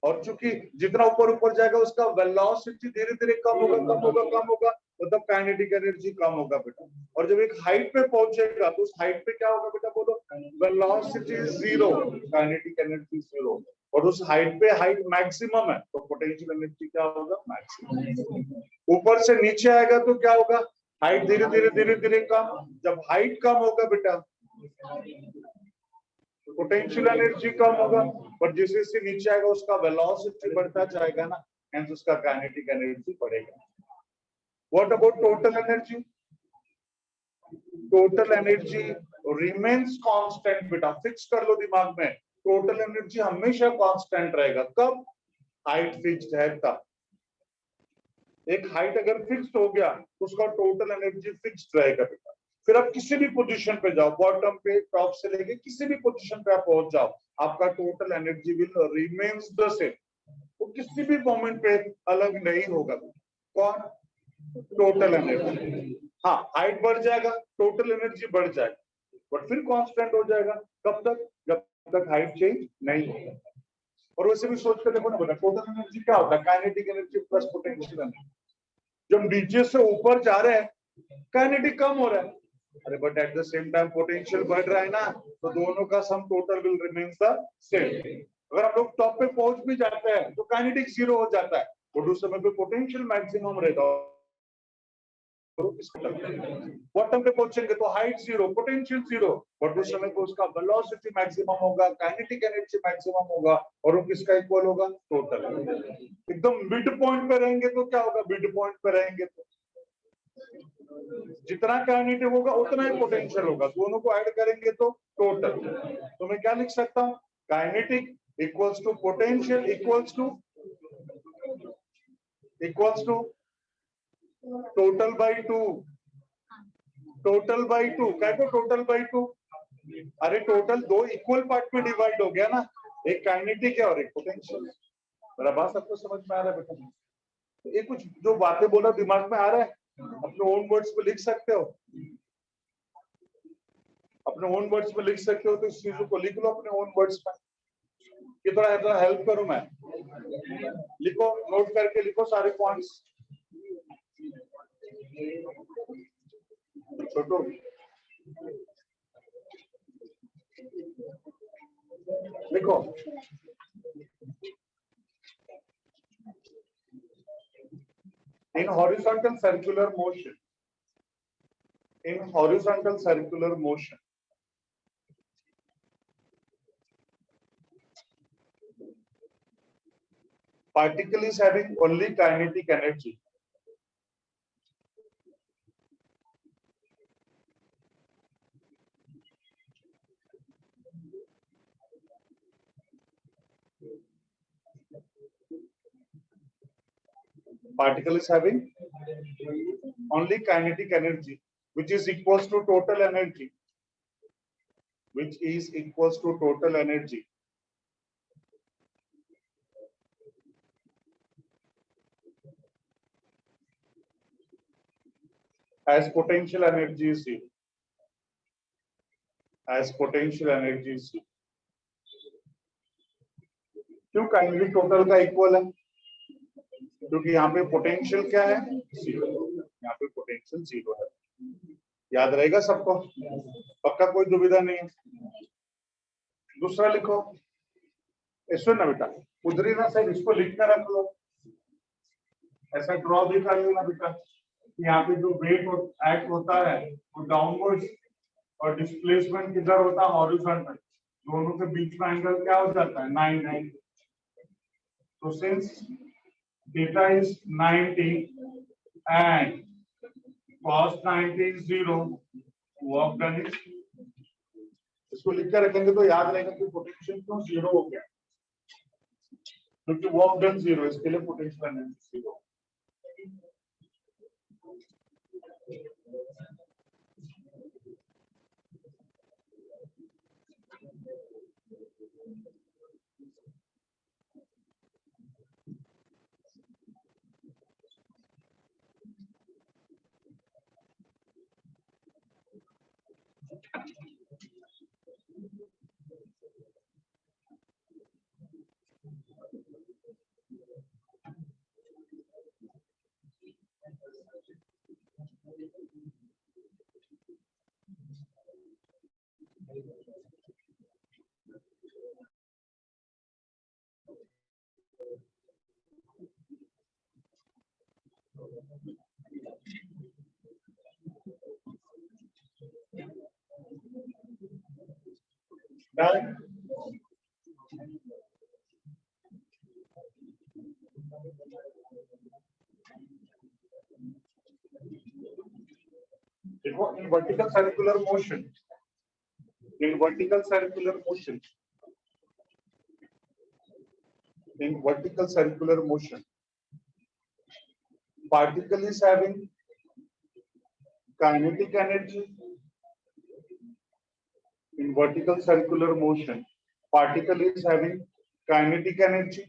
और चूंकि जितना ऊपर ऊपर जाएगा उसका वेलोसिटी धीरे धीरे कम होगा, मतलब काइनेटिक एनर्जी कम होगा बेटा। और जब एक हाइट पे पहुंचेगा तो उस हाइट पे क्या होगा बेटा बोलो? Velocity 0, kinetic energy 0। और उस हाइट पे हाइट मैक्सिमम है तो पोटेंशियल एनर्जी क्या होगा? मैक्सिमम। ऊपर से नीचे आएगा तो क्या होगा? हाइट धीरे धीरे कम। जब हाइट कम होगा बेटा पोटेंशियल एनर्जी कम होगा, पर जैसे जैसे नीचे आएगा उसका वेलोसिटी बढ़ता जाएगा ना, हेंस उसका काइनेटिक एनर्जी बढ़ेगा। What about total energy? Total energy remains constant. बेटा फिक्स कर लो दिमाग में, टोटल एनर्जी हमेशा कांस्टेंट रहेगा। कब? हाइट फिक्स्ड है तब। एक हाइट अगर फिक्स्ड हो गया तो उसका टोटल एनर्जी फिक्स्ड रहेगा बेटा। फिर आप किसी भी पोजीशन पे जाओ, बॉटम पे टॉप से लेके किसी भी पोजीशन पे आप पहुंच जाओ, आपका total energy will remains the same. वो किसी भी मोमेंट पे अलग नहीं होगा। कौन? Total energy. हाँ, हाइट बढ़ जाएगा, टोटल एनर्जी बढ़ जाएगा, बट फिर कांस्टेंट हो जाएगा। कब तक? जब तक हाइट चेंज नहीं होगा। और वैसे भी सोच कर देखो ना बेटा, टोटल एनर्जी क्या होता है? Kinetic energy plus potential energy. जब नीचे से ऊपर जा रहे हैं, काइनेटिक कम हो रहा है, अरे but at the same time potential बढ़ रहा है ना, तो दोनों का sum total will remains the same. अगर हम लोग टॉप पे पहुंच भी जाते हैं तो काइनेटिक जीरो हो जाता है, और उस समय पे पोटेंशियल मैक्सिमम रहता है। बॉटम पे पहुंचेंगे तो height zero, potential zero, but उस समय को उसका वेलोसिटी मैक्सिमम होगा, काइनेटिक एनर्जी मैक्सिमम होगा, और वो किसका इक्वल होगा? टोटल। एकदम मिड पॉइंट पे रहेंगे तो क्या होगा? मिड पॉइंट पे रहेंगे तो जितना काइनेटिक होगा उतना ही पोटेंशियल होगा, दोनों को ऐड करेंगे तो टोटल। तो मैं क्या लिख सकता हूँ? Kinetic equals to potential equals to total by two. Total by two, क्या को टोटल बाई टू? अरे टोटल दो इक्वल पार्ट में डिवाइड हो गया ना, एक काइनेटिक है और एक पोटेंशियल। मेरा बात सबको समझ में आ रहा है बेटा? ये कुछ जो बातें बोला दिमाग में आ रहा है, अपने ओन वर्ड्स पे लिख सकते हो, अपने ओन वर्ड्स में लिख सकते हो, तो इस चीजों को लिख लो अपने ओन वर्ड्स में। ये थोड़ा हेल्प करूं मैं? लिखो, नोट करके लिखो सारे पॉइंट्स। छोटो लिखो। In horizontal circular motion, particle is having only kinetic energy. Particle is having only kinetic energy, which is equals to total energy, as potential energy is zero. क्यों काइनेटिक टोटल का equal है? क्योंकि यहाँ पे potential क्या है? Zero. यहाँ पे पोटेंशियल जीरो है। याद रहेगा सबको? पक्का, कोई दुविधा नहीं है? दूसरा लिखो। इसमें ना बेटा उधरी ना साइड, इसको लिख कर रख लो, ऐसा ड्रॉ भी कर लेना बेटा। यहाँ पे जो वेट एक्ट होता है वो डाउनवर्ड, और डिस्प्लेसमेंट किधर होता है? हॉरिजॉन्टल। दोनों के बीच में एंगल क्या हो जाता है? 90। तो since theta is 90 and cos 90 is 0, work done is, इसको लिख कर रखेंगे तो याद रहेगा कि पोटेंशियल क्यों जीरो हो गया, क्योंकि वर्क डन जीरो, इसके लिए potential energy zero. Done. In vertical circular motion, in vertical circular motion, in vertical circular motion, particle is having kinetic energy. In vertical circular motion, particle is having kinetic energy,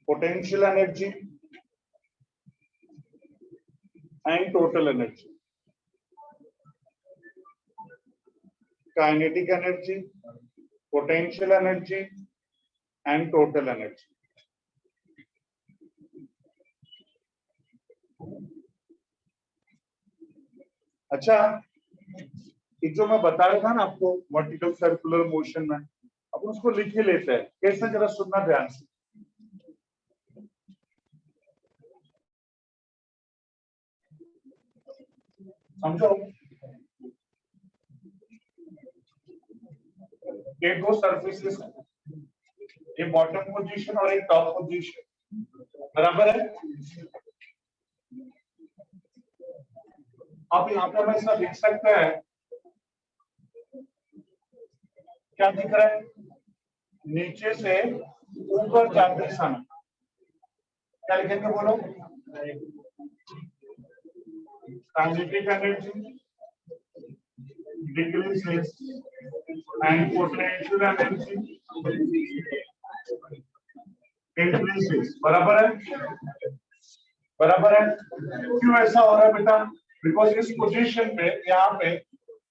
potential energy, and total energy. Kinetic energy, potential energy, and total energy. अच्छा, ये जो मैं बता रहा था ना आपको vertical circular motion में, अब उसको लिख ही लेते हैं। कैसे, जरा सुनना ध्यान से। समझो, ये दो सरफेसेस, ये बॉटम पोजीशन और एक टॉप पोजीशन, बराबर है। आप यहाँ पे ऐसा लिख सकते हैं, क्या दिख रहा है, नीचे से ऊपर जाते समय क्या लिखेंगे, बोलो। Kinetic energy decreases and potential energy increases, बराबर है, बराबर है। क्यों ऐसा हो रहा है बेटा? बिकॉज इस पोजीशन पे, यहाँ पे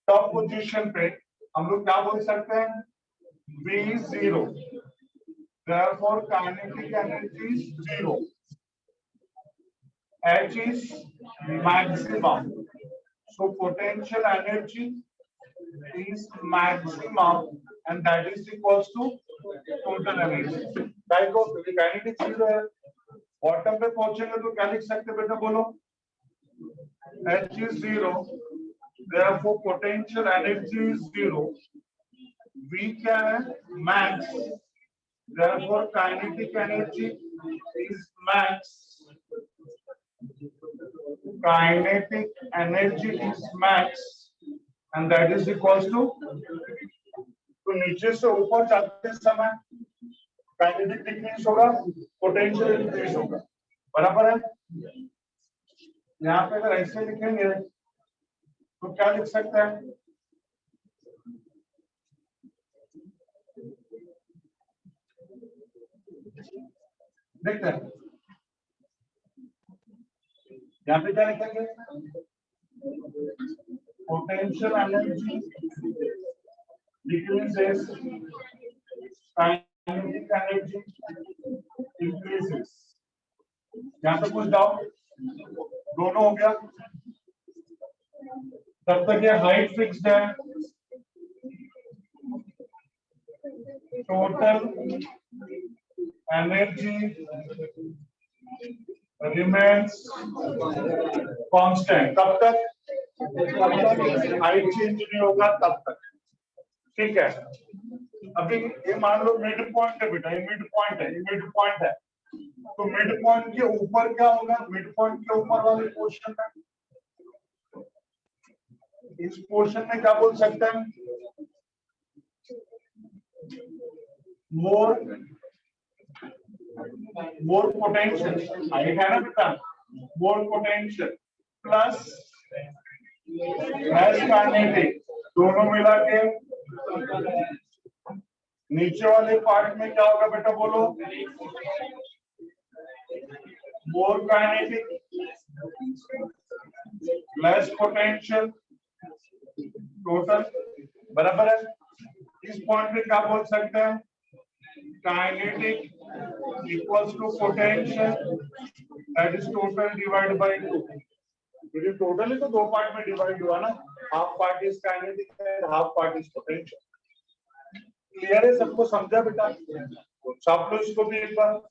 टॉप पोजीशन पे हम लोग क्या बोल सकते हैं, V0, therefore kinetic energy is 0, H is maximum, so potential energy is maximum and that is equals to total energy. Kinetic 0 है, बॉटम पे पहुंचेंगे तो क्या लिख सकते बेटा, बोलो। H is 0, therefore potential energy is 0, V क्या है, max, therefore kinetic energy is max, kinetic energy is max and that is equals to, तो नीचे से ऊपर जाते समय काइनेटिक डिक्रीज होगा, पोटेंशियल इंक्रीज होगा, बराबर है। यहाँ पे अगर ऐसे लिखेंगे तो क्या लिख सकते हैं, देखते हैं यहाँ पे क्या लिखेंगे, potential energy decreases, kinetic energy increases। यहाँ पे कुछ डाउट, दोनों हो गया। तब तक ये हाइट फिक्स्ड है, टोटल एनर्जी रिमेन्स कांस्टेंट। कब तक? हाइट चेंज नहीं होगा तब तक, ठीक है। अभी ये मान लो मिड पॉइंट है बेटा, ये मिड पॉइंट है, ये मिड पॉइंट है, तो मिड पॉइंट के ऊपर क्या होगा, मिड पॉइंट के ऊपर वाले पोर्शन में, इस पोर्शन में क्या बोल सकते हैं, मोर पोटेंशियल, हाइट है ना बेटा, more potential plus less kinetic, दोनों मिला के नीचे वाले पार्ट में क्या होगा बेटा, बोलो। More kinetic less potential total, बराबर है। इस पॉइंट पे क्या बोल सकते हैं, kinetic equals to potential that is total divide by 2। क्योंकि टोटल ही तो दो पार्ट में डिवाइड हुआ ना, half part is kinetic and half part is potential. Clear है, सबको समझा बेटा? छाप लो इसको भी एक बार।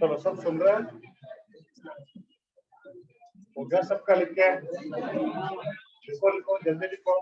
चलो सब सुन रहे हैं? हो गया सबका? लिख के लिखो लिखो जल्दी लिखो।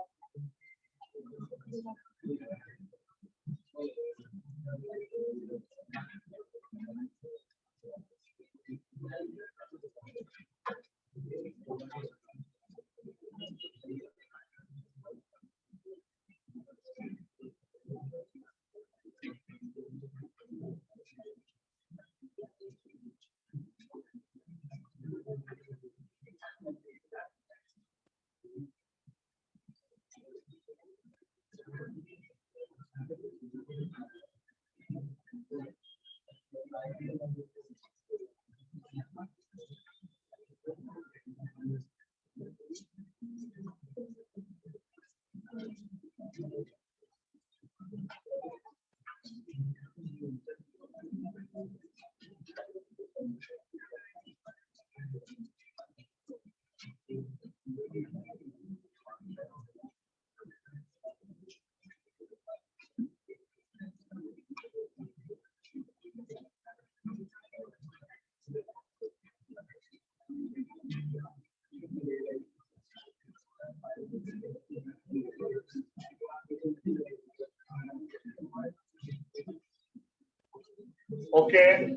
Okay,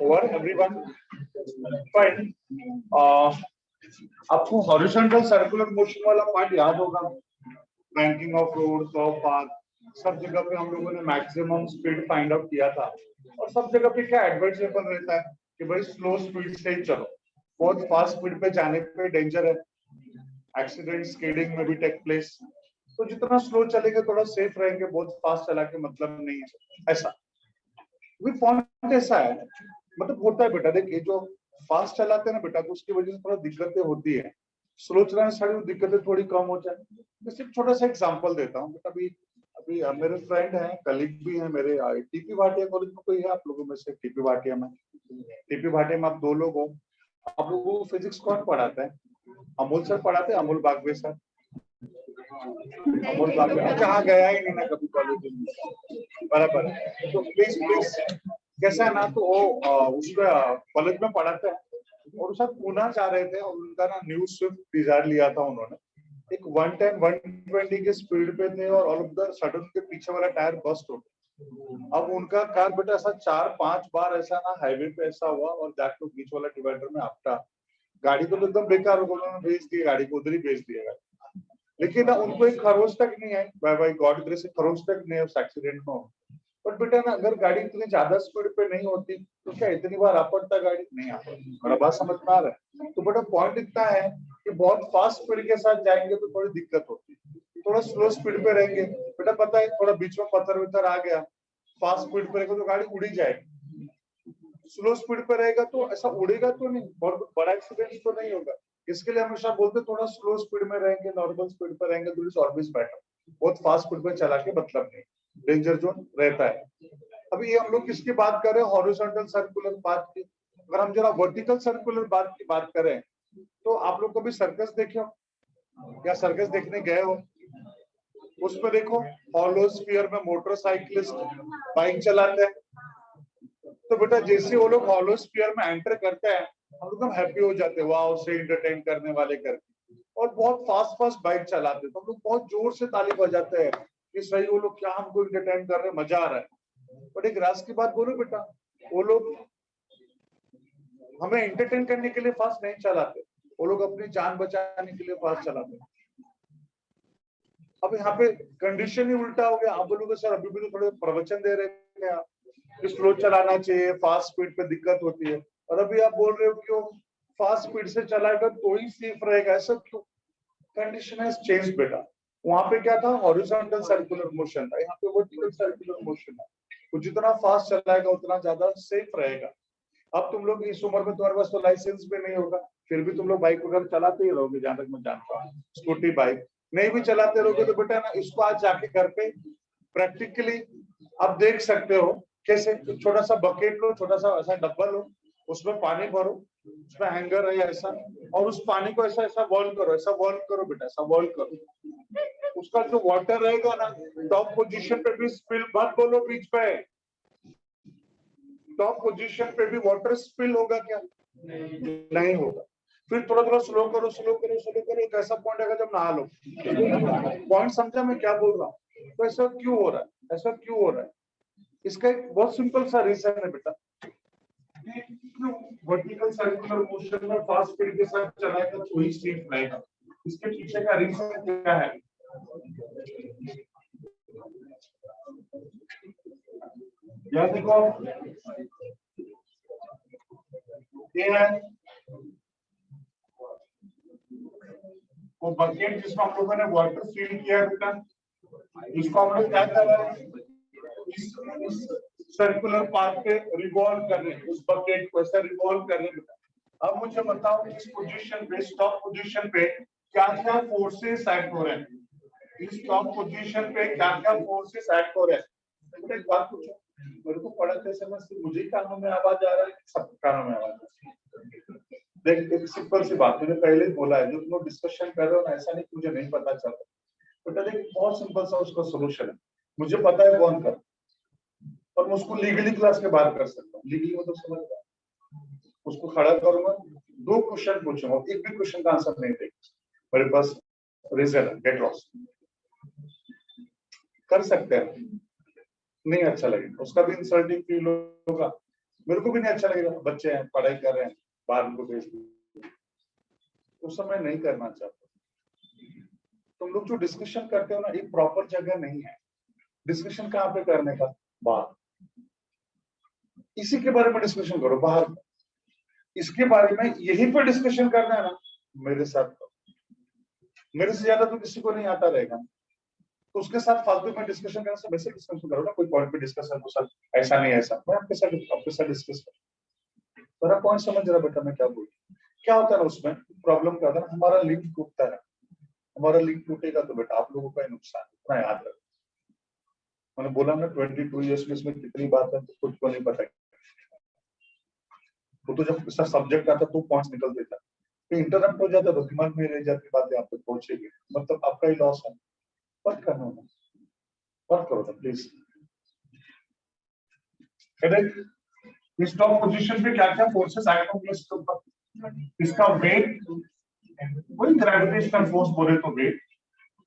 over everyone. Fine. आपको हॉरिजॉन्टल सर्कुलर मोशन वाला पार्ट याद होगा? Banking of roads of park, सब जगह पे हम लोगों ने मैक्सिमम स्पीड फाइंड आउट किया था। और सब जगह पे क्या एडवाइजेबल रहता है कि भाई स्लो स्पीड से ही चलो, बहुत फास्ट स्पीड पे जाने पे डेंजर है, एक्सीडेंट स्केडिंग में भी टेक प्लेस। तो जितना स्लो चलेंगे थोड़ा सेफ रहेंगे, बहुत फास्ट चला के मतलब नहीं है ऐसा। पॉइंट ऐसा है, मतलब होता है बेटा, देखिए जो फास्ट चलाते हैं ना बेटा, तो उसकी वजह से थोड़ा दिक्कतें होती है, स्लो चलाने से सारी दिक्कतें थोड़ी कम हो जाए। मैं सिर्फ छोटा सा एग्जांपल देता हूँ बेटा। अभी अभी मेरे फ्रेंड हैं, कलीग भी हैं मेरे, टीपी भाटिया कॉलेज में कोई है आप लोगों में से? टीपी भाटिया में, टीपी भाटिया में आप 2 लोग हो। आप लोगों को फिजिक्स कौन पढ़ाता है? अमोल सर पढ़ाते हैं, अमोल बागवे सर। अमोल बागवे जहाँ गया ही नहीं ना कभी कॉलेज में, बराबर। तो प्लीज प्लीज कैसा है ना, तो वो उसका कॉलेज में पढ़ाते हैं, और साथ पुणे जा रहे थे, और उनका ना न्यू स्विफ्ट डिजायर लिया था उन्होंने, एक 110 120 की स्पीड पे थे, और ऑल ऑफ द सडन के पीछे वाला टायर बस्ट हो गया। अब उनका कार बेटा ऐसा 4-5 बार ऐसा ना हाईवे पे ऐसा हुआ, और जाके बीच वाला डिवाइडर में आपका गाड़ी तो एकदम बेकार हो गई, उन्होंने भेज दी गाड़ी को, उधर ही भेज दिया। लेकिन ना उनको एक खरोच तक नहीं आई, बाय गॉड ग्रेस से खरोच तक नहीं उस एक्सीडेंट में। बट बेटा ना, अगर गाड़ी इतनी ज्यादा स्पीड पे नहीं होती तो क्या इतनी बार आपड़ता गाड़ी नहीं आता? बड़ा बात समझ में आ रहा है? तो बेटा पॉइंट इतना है कि बहुत फास्ट स्पीड के साथ जाएंगे तो थोड़ी दिक्कत होती है, थोड़ा स्लो स्पीड पे रहेंगे बेटा, पता है थोड़ा बीच में पत्थर वित्थर आ गया, फास्ट स्पीड पे रहेगा तो गाड़ी उड़ी जाएगी। स्लो स्पीड पे रहेगा तो ऐसा उड़ेगा तो नहीं, बहुत बड़ा एक्सीडेंट तो नहीं होगा। इसके लिए हमेशा बोलते थोड़ा स्लो स्पीड में रहेंगे, नॉर्मल स्पीड पे रहेंगे तो इट्स ऑलवेज बेटर। बहुत फास्ट स्पीड पे चला के मतलब नहीं, डेंजर जोन रहता है। अभी ये हम लोग किसकी बात कर रहे हैं? हॉरिजॉन्टल सर्कुलर बात की। अगर हम जरा वर्टिकल सर्कुलर बात की बात करें, तो आप लोग कभी सर्कस देखे हो या सर्कस देखने गए हो? उसमें देखो, हॉलो स्फीयर में मोटरसाइकिलिस्ट बाइक चलाते हैं, तो बेटा जैसे वो लोग हॉलो स्फीयर में एंटर करते हैं, हम लोग हैप्पी हो जाते हैं, वाह उसे एंटरटेन करने वाले करके, और बहुत फास्ट फास्ट बाइक चलाते हैं तो हम लोग बहुत जोर से ताली बजाते हैं कि सही वो लोग क्या हमको एंटरटेन कर रहे हैं, मजा आ रहा है। बट एक राज की बात बोलो बेटा, वो लोग हमें एंटरटेन करने के लिए फास्ट नहीं चलाते, वो लोग अपनी जान बचाने के लिए फास्ट चलाते। अब यहाँ पे कंडीशन ही उल्टा हो गया। आप बोलोगे सर अभी भी तो थोड़े प्रवचन दे रहे थे आप कि स्लो चलाना चाहिए, फास्ट स्पीड पे दिक्कत होती है, और अभी आप बोल रहे हो कि वो फास्ट स्पीड से चलाएगा तो ही सेफ रहेगा, ऐसा क्यों? कंडीशन हैज चेंज्ड बेटा। वहां पे क्या था? हॉरिजॉन्टल सर्कुलर मोशन था, यहाँ पे वर्टिकल सर्कुलर मोशन है। तो जितना फास्ट चलाएगा उतना ज्यादा सेफ रहेगा। अब तुम लोग इस उम्र में तुम्हारे पास तो लाइसेंस भी नहीं होगा, फिर भी तुम लोग बाइक वगैरह चलाते ही रहोगे, जहां तक मैं जानता हूँ। स्कूटी बाइक नहीं भी चलाते रहोगे तो बेटा ना, इसको आज जाके घर पे प्रैक्टिकली आप देख सकते हो कैसे। छोटा सा बकेट लो, छोटा सा ऐसा डब्बा लो, उसमें पानी भरो, उसमें हैंगर है ऐसा, और उस पानी को ऐसा ऐसा बॉईल करो, ऐसा बॉईल करो बेटा, ऐसा बॉईल करो। उसका जो वाटर रहेगा ना, टॉप पोजीशन पे भी स्पिल मत बोलो बीच पे, टॉप पोजीशन पे भी वाटर स्पिल होगा क्या? नहीं होगा। फिर थोड़ा थोड़ा स्लो करो, स्लो करो, स्लो करो, एक ऐसा पॉइंट आएगा जब नहा लो। पॉइंट समझा मैं क्या बोल रहा हूँ? तो ऐसा क्यों हो रहा है, ऐसा क्यों हो रहा है? इसका एक बहुत सिंपल सा रीजन है बेटा, वर्टिकल सर्कुलर मोशन में फास्ट स्पीड के साथ चलाएगा तो ही सेफ रहेगा। इसके पीछे का रीजन क्या है? याद देखो, ये है वो बकेट जिसमें हम लोगों ने वाटर फिल किया बेटा, इसको हम लोग क्या कर रहे हैं? इस सर्कुलर पाथ पे रिवॉल्व कर रहे हैं, उस बकेट को ऐसा रिवॉल्व कर रहे हैं। अब मुझे बताओ इस पोजीशन पे, टॉप पोजीशन पे क्या क्या फोर्सेस एक्ट हो रहे हैं? इस टॉप पोजीशन पे क्या क्या फोर्सेस एक्ट हो रहे हैं? एक बात पूछो, मेरे को पढ़ते समय सिर्फ मुझे कानों में आवाज आ रहा है, सब कानों में आवाज आ रहा है? देख एक सिंपल सी बात मैंने पहले ही बोला है, जो तुम लोग डिस्कशन कर रहे हो ना, ऐसा नहीं मुझे नहीं पता चलता, बेटा देख बहुत सिंपल सा उसका सोल्यूशन है, मुझे पता है कौन कर, और मैं उसको लीगली क्लास के बाहर कर सकता हूँ। लीगली मतलब समझ रहा, उसको खड़ा करूंगा, 2 क्वेश्चन पूछूंगा, एक भी क्वेश्चन का आंसर नहीं देगा, मेरे पास रीजन है, गेट लॉस्ट कर सकते हैं। नहीं अच्छा लगेगा, उसका भी इंसल्टिंग फील होगा, मेरे को भी नहीं अच्छा लगेगा, बच्चे हैं पढ़ाई कर रहे हैं, बाहर को भेज उस समय नहीं करना चाहता। तो तुम लोग जो डिस्कशन करते हो ना, एक प्रॉपर जगह नहीं है डिस्कशन कहाँ पे करने का, बाहर। इसी के बारे में डिस्कशन करो बाहर। इसके बारे में यहीं पर डिस्कशन करना है ना, मेरे साथ करो। मेरे से ज्यादा तो किसी को नहीं आता रहेगा, तो उसके साथ फालतू में डिस्कशन करने से वैसे डिस्कशन करो ना, कोई पॉइंट पे डिस्कस करो, सर ऐसा नहीं ऐसा, मैं आपके साथ डिस्कस करूँ। मेरा पॉइंट समझ रहा बेटा मैं क्या बोल, क्या होता है ना उसमें प्रॉब्लम क्या होता है, हमारा लिंक टूटता है। हमारा लिंक टूटेगा तो बेटा आप लोगों का ही नुकसान, इतना याद रखो। मैंने बोला ना 22 ईयर्स में इसमें कितनी बात है तो खुद को नहीं पता। वो तो जब सर सब्जेक्ट आता तो पॉइंट्स निकल देता, तो इंटरप्ट हो जाता तो दिमाग में रह जाती बातें, आप तक पहुंचेगी, मतलब आपका ही लॉस है। मत करना, मत करो प्लीज। स्टॉप पोजीशन पे क्या क्या फोर्सेस एक्ट होंगे इसके ऊपर, इसका वेट, वही ग्रेविटेशनल फोर्स बोले तो वेट,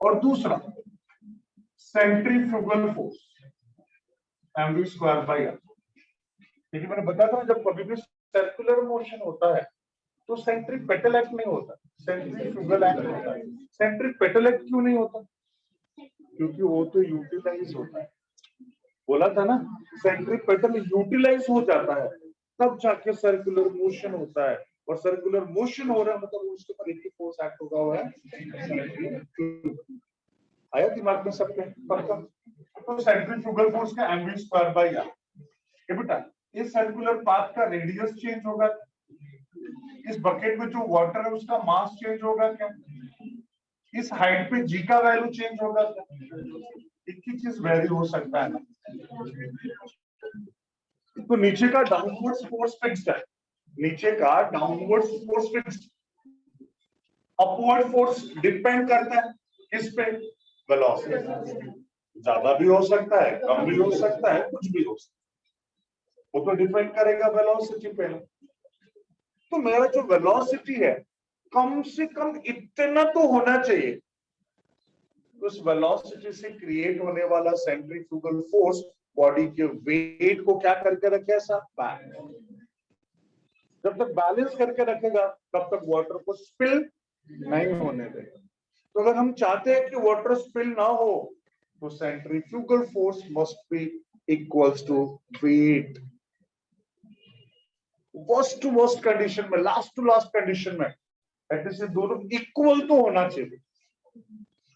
और दूसरा centrifugal force mv square by r। क्योंकि मैंने बताया था जब कभी भी सर्कुलर मोशन होता है तो सेंट्रीपेटल एक्ट नहीं होता, सेंट्रीफ्यूगल एक्ट होता है। सेंट्रीपेटल एक्ट क्यों नहीं होता, क्योंकि वो तो यूटिलाइज होता है। बोला था ना, सेंट्रीपेटल यूटिलाइज हो जाता है तब जाके सर्कुलर मोशन होता है, और सर्कुलर मोशन हो रहा है मतलब उसके ऊपर एक ही फोर्स एक्ट होगा, हुआ है। आया दिमाग में सबके पक्का। तो सेंट्रीफ्यूगल फोर्स का mv स्क्वायर बाई r। ये बेटा इस सर्कुलर पाथ का रेडियस चेंज होगा, इस बकेट में जो वाटर है उसका मास चेंज होगा क्या, इस हाइट पे जी का वैल्यू चेंज होगा क्या, एक ही चीज वैरी हो सकता है ना। तो नीचे का डाउनवर्ड फोर्स फिक्स्ड है, नीचे का downward force fixed, upward force depend करता है किस पे, वेलोसिटी। ज्यादा भी हो सकता है, कम भी हो सकता है, कुछ भी हो सकता है, वो तो डिपेंड करेगा वेलोसिटी पे। तो मेरा जो वेलोसिटी है कम से कम इतना तो होना चाहिए, उस वेलोसिटी से क्रिएट होने वाला सेंट्रीफ्यूगल फोर्स बॉडी के वेट को क्या करके रखे, ऐसा जब तक बैलेंस करके रखेगा तब तक वाटर को स्पिल नहीं होने देगा। तो अगर हम चाहते हैं कि वाटर स्पिल ना हो तो centrifugal force must be equals to weight. Worst to worst condition में, लास्ट टू लास्ट कंडीशन में एटलीस्ट दोनों इक्वल तो होना चाहिए।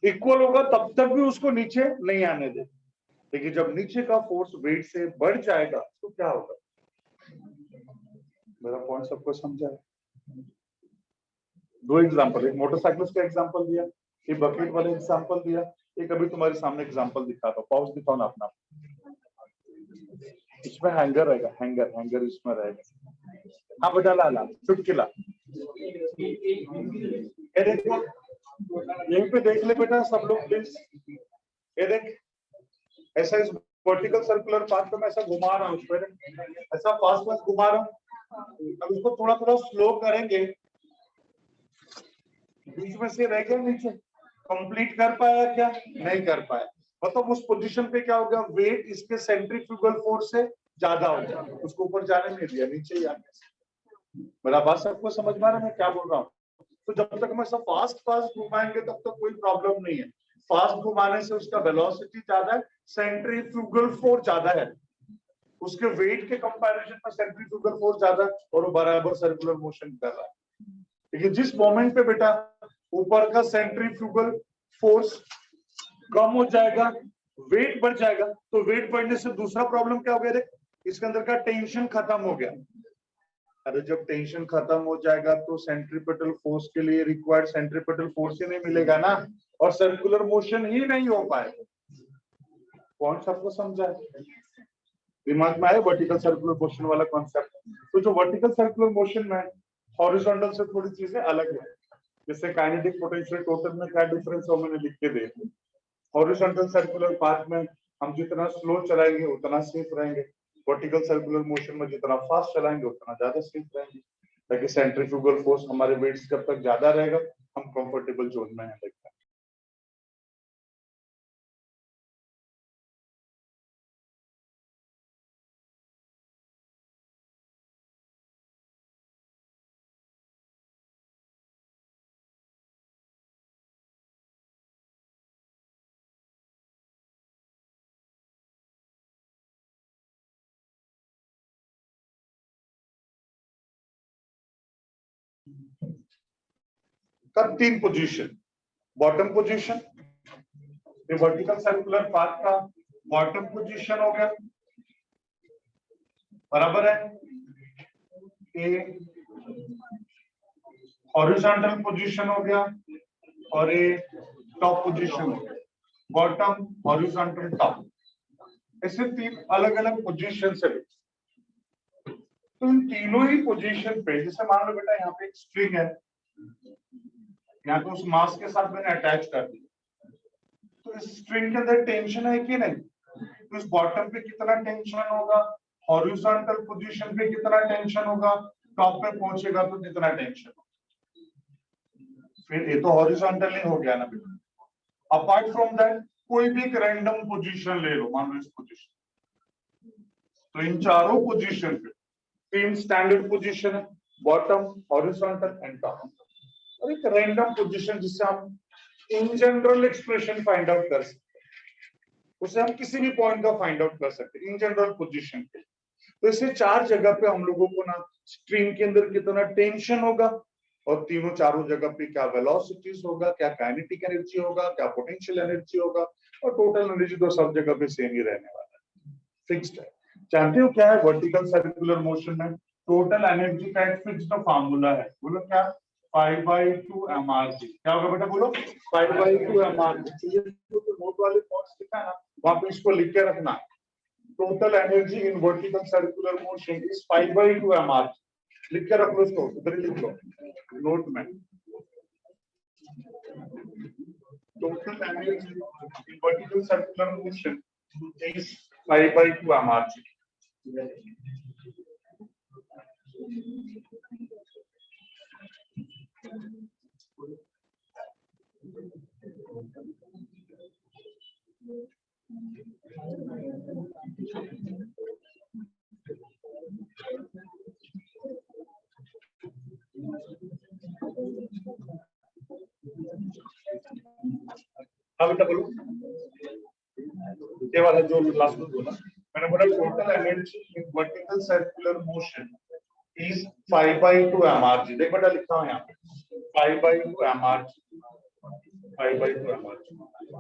इक्वल होगा तब तक भी उसको नीचे नहीं आने दे, लेकिन जब नीचे का फोर्स वेट से बढ़ जाएगा तो क्या होगा। मेरा पॉइंट सबको समझा है। दो एग्जांपल, एक मोटरसाइकिल का एग्जांपल दिया, एक बकेट वाले एग्जांपल दिया, एक अभी तुम्हारे सामने एग्जांपल दिखाता हूं। पाउच दिखाओ ना अपना, इसमें हैंगर रहेगा, हैंगर हैंगर इसमें रहेगा। हाँ बेटा ला ला चुटकिला, ये देखो यहीं पे देख ले बेटा सब लोग प्लीज। ये देख ऐसा इस वर्टिकल सर्कुलर पाथ को मैं ऐसा घुमा रहा हूँ, उस पर ऐसा फास्ट फास्ट घुमा रहा हूँ। अब इसको थोड़ा थोड़ा स्लो करेंगे, बीच में से रह गया नीचे, कंप्लीट कर पाया क्या, नहीं कर पाया, मतलब उस पोजीशन पे क्या हो गया, वेट इसके सेंट्रीफ्यूगल फोर्स से ज्यादा हो गया, उसको ऊपर जाने नहीं दिया, नीचे ही आने। मेरा बात सबको समझ में आ रहा है मैं क्या बोल रहा हूँ। तो जब तक हम सब फास्ट फास्ट घुमाएंगे तब तक कोई प्रॉब्लम नहीं है। फास्ट घुमाने से उसका वेलोसिटी ज्यादा है, सेंट्रीफ्यूगल फोर्स ज्यादा है, उसके वेट के कंपैरिजन में सेंट्रीफ्यूगल फोर्स ज्यादा और वो बराबर सर्कुलर मोशन कर रहा है। लेकिन जिस मोमेंट पे बेटा ऊपर का सेंट्रीफ्यूगल फोर्स कम हो जाएगा, वेट बढ़ जाएगा, तो वेट बढ़ने से दूसरा प्रॉब्लम क्या हो गया, देख इसके अंदर का टेंशन खत्म हो गया। अरे जब टेंशन खत्म हो जाएगा तो सेंट्रीपेटल फोर्स के लिए रिक्वायर्ड सेंट्रीपेटल फोर्स ही नहीं मिलेगा ना, और सर्कुलर मोशन ही नहीं हो पाएगा। पॉइंट सबको समझा है, दिमाग में आया वर्टिकल सर्कुलर मोशन वाला कॉन्सेप्ट। तो जो वर्टिकल सर्कुलर मोशन में हॉरिजॉन्टल से थोड़ी चीजें अलग है, जैसे काइनेटिक पोटेंशियल टोटल में क्या डिफरेंस है मैंने लिख के दे। हॉरिजॉन्टल सर्कुलर पाथ में हम जितना स्लो चलाएंगे उतना सेफ रहेंगे, वर्टिकल सर्कुलर मोशन में जितना फास्ट चलाएंगे उतना ज्यादा सेफ रहेंगे, ताकि सेंट्रीफ्यूगल फोर्स हमारे वेट से जब तक ज्यादा रहेगा हम कंफर्टेबल जोन में हैं। का 3 पोजीशन, बॉटम पोजीशन, ये वर्टिकल सर्कुलर पाथ का बॉटम पोजीशन हो गया, बराबर है, ये हॉरिजॉन्टल पोजीशन हो गया और ये टॉप पोजीशन हो गया, बॉटम हॉरिजॉन्टल टॉप, ऐसे 3 अलग अलग पोजीशन है। तो इन तीनों ही पोजीशन पे, जैसे मान लो बेटा यहाँ पे एक स्ट्रिंग है, यहाँ तो उस मास के साथ मैंने अटैच कर दिया, तो इस स्ट्रिंग के अंदर टेंशन है कि नहीं, तो इस बॉटम पे कितना टेंशन होगा, हॉरिजॉन्टल पोजीशन पे कितना टेंशन होगा, टॉप पे पहुंचेगा तो कितना टेंशन होगा। फिर ये तो हॉरिजॉन्टल ही हो गया ना बेटा। अपार्ट फ्रॉम दैट कोई भी एक रैंडम पोजीशन ले लो, मान लो इस पोजीशन, तो इन चारों पोजीशन पे 3 स्टैंडर्ड पोजीशन है, बॉटम हॉरिजॉन्टल एंड टॉप, और एक रैंडम पोजीशन जिससे हम in general expression find out कर सकते हैं, उसे हम किसी भी पॉइंट का फाइंड आउट कर सकते हैं इन जनरल पोजीशन पे। तो इसे 4 जगह पे हम लोगों को ना स्ट्रिंग के अंदर कितना टेंशन होगा और तीनों चारों जगह पे क्या वेलोसिटीज होगा, क्या काइनेटिक एनर्जी होगा, क्या पोटेंशियल एनर्जी होगा, और टोटल एनर्जी तो सब जगह पे सेम ही रहने वाला है, फिक्स्ड है। जानते हो क्या है वर्टिकल सर्कुलर मोशन में टोटल एनर्जी का एक फिक्स्ड फार्मूला है, बोलो क्या, 5/2 mRg। क्या होगा बेटा, बोलो 5/2 mRg। तो नोट वाले पॉइंट्स लिखा है ना, वहां पे इसको लिख के रखना, total energy in vertical circular motion is 5/2 mRg। लिख के रख लो इसको, उधर ही लिख लो नोट में, total energy in vertical circular motion is 5/2 mRg। हाँ बेटा बोलो, ये वाला जो लास्ट में बोला मैंने, बोला total energy in vertical circular motion is 5/2 mRg। देख बेटा लिखा हूं यहाँ पे 5/2 mRg, 5/2 mRg।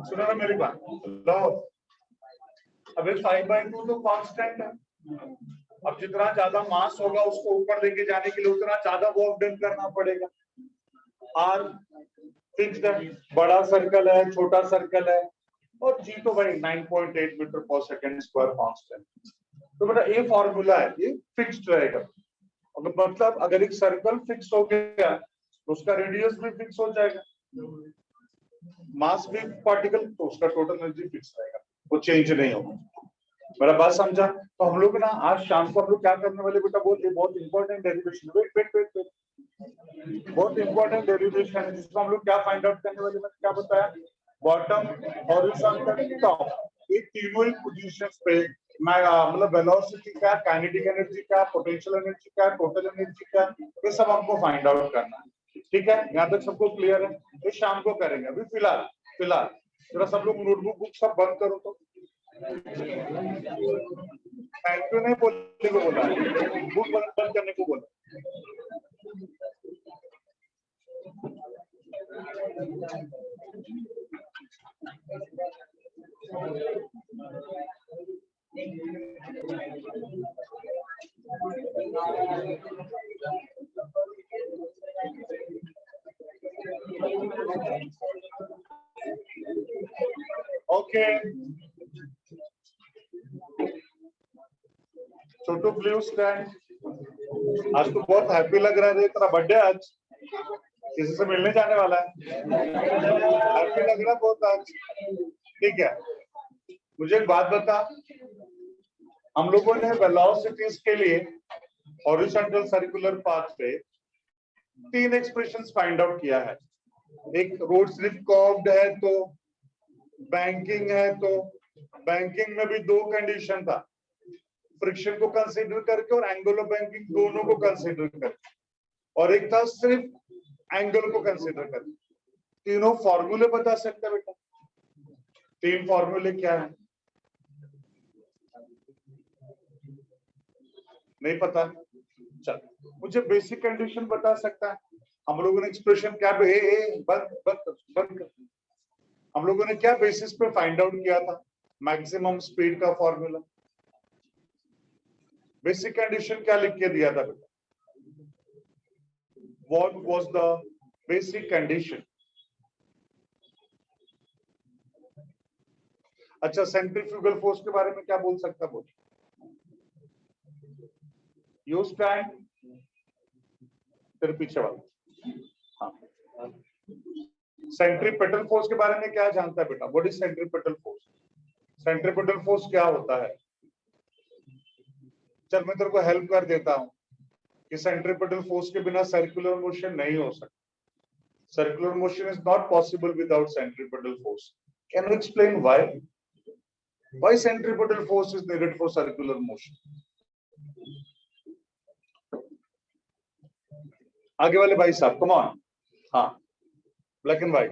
सुनो ना मेरी बात, लो अबे 5/2 तो कांस्टेंट है, अब जितना ज्यादा मास होगा उसको ऊपर लेके जाने के लिए उतना ज्यादा वर्क डन करना पड़ेगा। आर फिक्स्ड है, बड़ा सर्कल है छोटा सर्कल है, और जी तो भाई 9.8 मीटर पर सेकंड स्क्वायर कांस्टेंट। तो बेटा ये फॉर्मूला है, ये फिक्स्ड रहेगा। अगर मतलब अगर एक सर्कल फिक्स हो गया तो उसका रेडियस भी फिक्स हो जाएगा, मास भी पार्टिकल, तो उसका टोटल एनर्जी फिक्स रहेगा, वो चेंज नहीं होगा। मेरा बात समझा? तो हम लोग ना आज शाम को हम लोग क्या करने वाले बेटा, बहुत इंपॉर्टेंट डेरिवेशन, वेट बहुत इंपॉर्टेंट डेरिवेशन है जिसको हम लोग क्या फाइंड आउट करने वाले, मैंने क्या बताया, बॉटम हॉरिजॉन्टल टॉप, ये तीनों ही पोजीशंस पे मैं मतलब वेलोसिटी क्या, काइनेटिक एनर्जी क्या, पोटेंशियल एनर्जी क्या, टोटल एनर्जी क्या, ये सब हमको फाइंड आउट करना है। ठीक है, यहाँ तक सबको क्लियर है? ये शाम को करेंगे, अभी फिलहाल जरा सब लोग नोटबुक बुक सब बंद करो। तो थैंक यू नहीं बोलने को बोला, बुक बंद करने को बोला। Okay Chhotu please stand. आज तो बहुत हैप्पी लग रहा है, तेरा बर्थडे आज, किसी से मिलने जाने वाला है, हैप्पी लग रहा है बहुत आज। ठीक है, मुझे एक बात बता, हम लोगों ने वेलोसिटीज के लिए हॉरिजॉन्टल सर्कुलर पाथ पे 3 एक्सप्रेशंस फाइंड आउट किया है। एक रोड स्लिप कर्व्ड है, तो बैंकिंग है, तो बैंकिंग में भी 2 कंडीशन था, फ्रिक्शन को कंसीडर करके और एंगल ऑफ बैंकिंग दोनों को कंसीडर करके, और एक था सिर्फ एंगल को कंसीडर करके। तीनों फॉर्मूले बता सकते हैं बेटा? 3 फॉर्मूले क्या है? नहीं पता? चल मुझे बेसिक कंडीशन बता सकता है? हम लोगों ने एक्सप्रेशन क्या बंद हम लोगों ने क्या बेसिस पे फाइंड आउट किया था मैक्सिमम स्पीड का फॉर्मूला? बेसिक कंडीशन क्या लिख के दिया था बेटा? What was the basic condition? अच्छा, सेंट्रीफ्यूगल फोर्स के बारे में क्या बोल सकता बोल? यू स्टैंड, तेरे पीछे वाला। हाँ, सेंट्रीपेटल फोर्स के बारे में क्या जानता है बेटा? What is centripetal force? Centripetal force क्या होता है? चल मैं तेरे को हेल्प कर देता हूं कि सेंट्रीपेटल फोर्स के बिना सर्कुलर मोशन नहीं हो सकता। Circular motion is not possible without centripetal force. Can you explain why centripetal force is needed for circular motion? आगे वाले भाई साहब, कम ऑन। हाँ, ब्लैक एंड व्हाइट।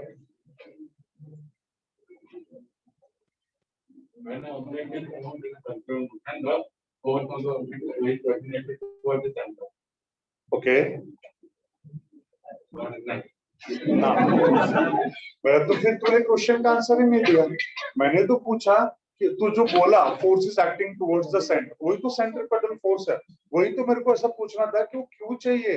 ओके, तो फिर तूने क्वेश्चन का आंसर ही नहीं दिया। मैंने तो पूछा कि तू जो बोला force is acting towards the centre, वही तो सेंट्रीपेटल फोर्स है। वही तो मेरे को ऐसा पूछना था कि वो क्यों चाहिए।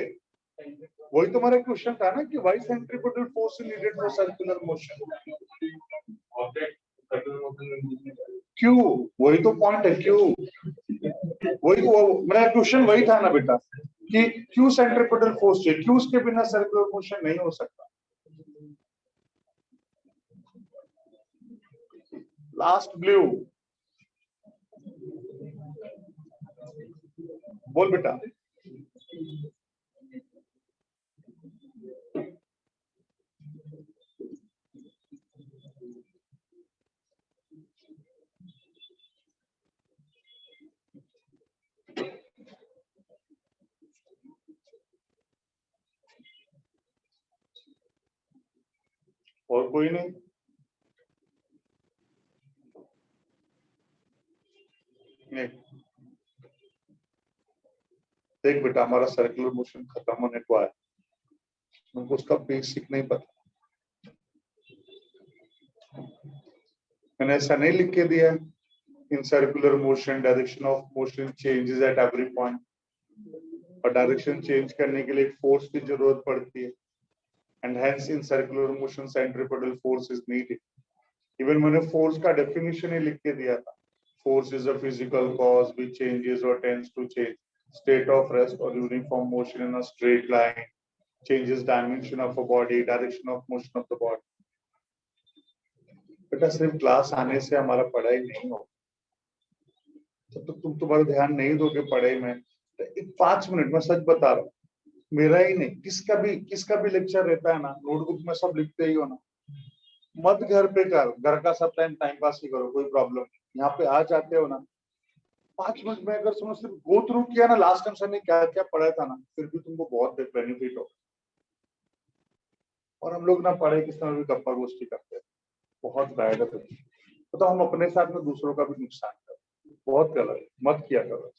वही तो मेरा क्वेश्चन था ना कि why centripetal force is needed for circular motion. क्यों? वही तो पॉइंट है, क्यों। वही तो मेरा क्वेश्चन वही था ना बेटा कि क्यों सेंट्रीपेटल फोर्स चाहिए, क्यों उसके बिना सर्कुलर मोशन नहीं हो सकता। लास्ट ब्लू, बोल बेटा। और कोई नहीं? नहीं, देख बेटा, हमारा सर्कुलर मोशन खत्म होने को आया, हमको उसका बेसिक नहीं पता। मैंने ऐसा नहीं लिख के दिया in circular motion direction of motion changes at every point, और डायरेक्शन चेंज करने के लिए फोर्स की जरूरत पड़ती है, and hence in circular motion centripetal force is needed. Even मैंने फोर्स का डेफिनेशन ही लिख के दिया था। Force is a physical cause which changes or tends to change state of rest or uniform motion in a straight line, changes dimension of a body, direction of motion of the body. बेटा सिर्फ class आने से हमारा पढ़ाई नहीं हो, जब तक तुम तुम्हारा ध्यान नहीं दोगे पढ़ाई में, तो 5 मिनट में सच बता रहा हूँ, मेरा ही नहीं किसका भी लेक्चर रहता है ना, नोटबुक में सब लिखते ही हो ना, मत घर पे कर, घर का सब टाइम पास ही करो, कोई प्रॉब्लम नहीं। यहाँ पे आ जाते हो ना, 5 मिनट में अगर तुमने सिर्फ गो थ्रू किया ना लास्ट टाइम ने क्या क्या पढ़ा था ना, फिर भी तुमको बहुत बेनिफिट होगा। और हम लोग ना पढ़े किस तरह भी गप्पा गोष्ठी करते हैं, बहुत बैड है। तो हम अपने साथ में दूसरों का भी नुकसान करते हैं, बहुत गलत है, मत किया करो।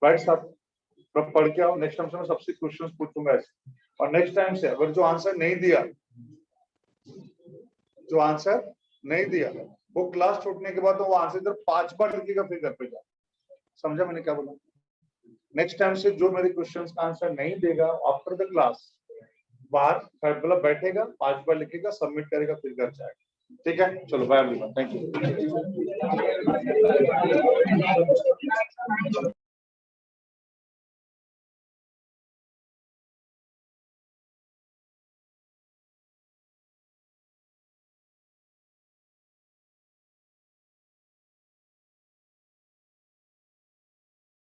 भाई साहब पढ़ के आओ, नेक्स्ट टाइम से मैं सबसे क्वेश्चंस पूछूंगा ऐसे, और नेक्स्ट टाइम से अगर जो आंसर नहीं दिया वो क्लास छूटने के बाद तो वो आंसर इधर 5 बार लिखेगा, फिर घर पे जाओ। समझा मैंने क्या बोला? नेक्स्ट टाइम से जो मेरे क्वेश्चंस का आंसर नहीं देगा आफ्टर द क्लास, बाहर मतलब बैठेगा, 5 बार लिखेगा, सबमिट करेगा, फिर घर जाएगा। ठीक है, चलो बाय एवरीवन, थैंक यू।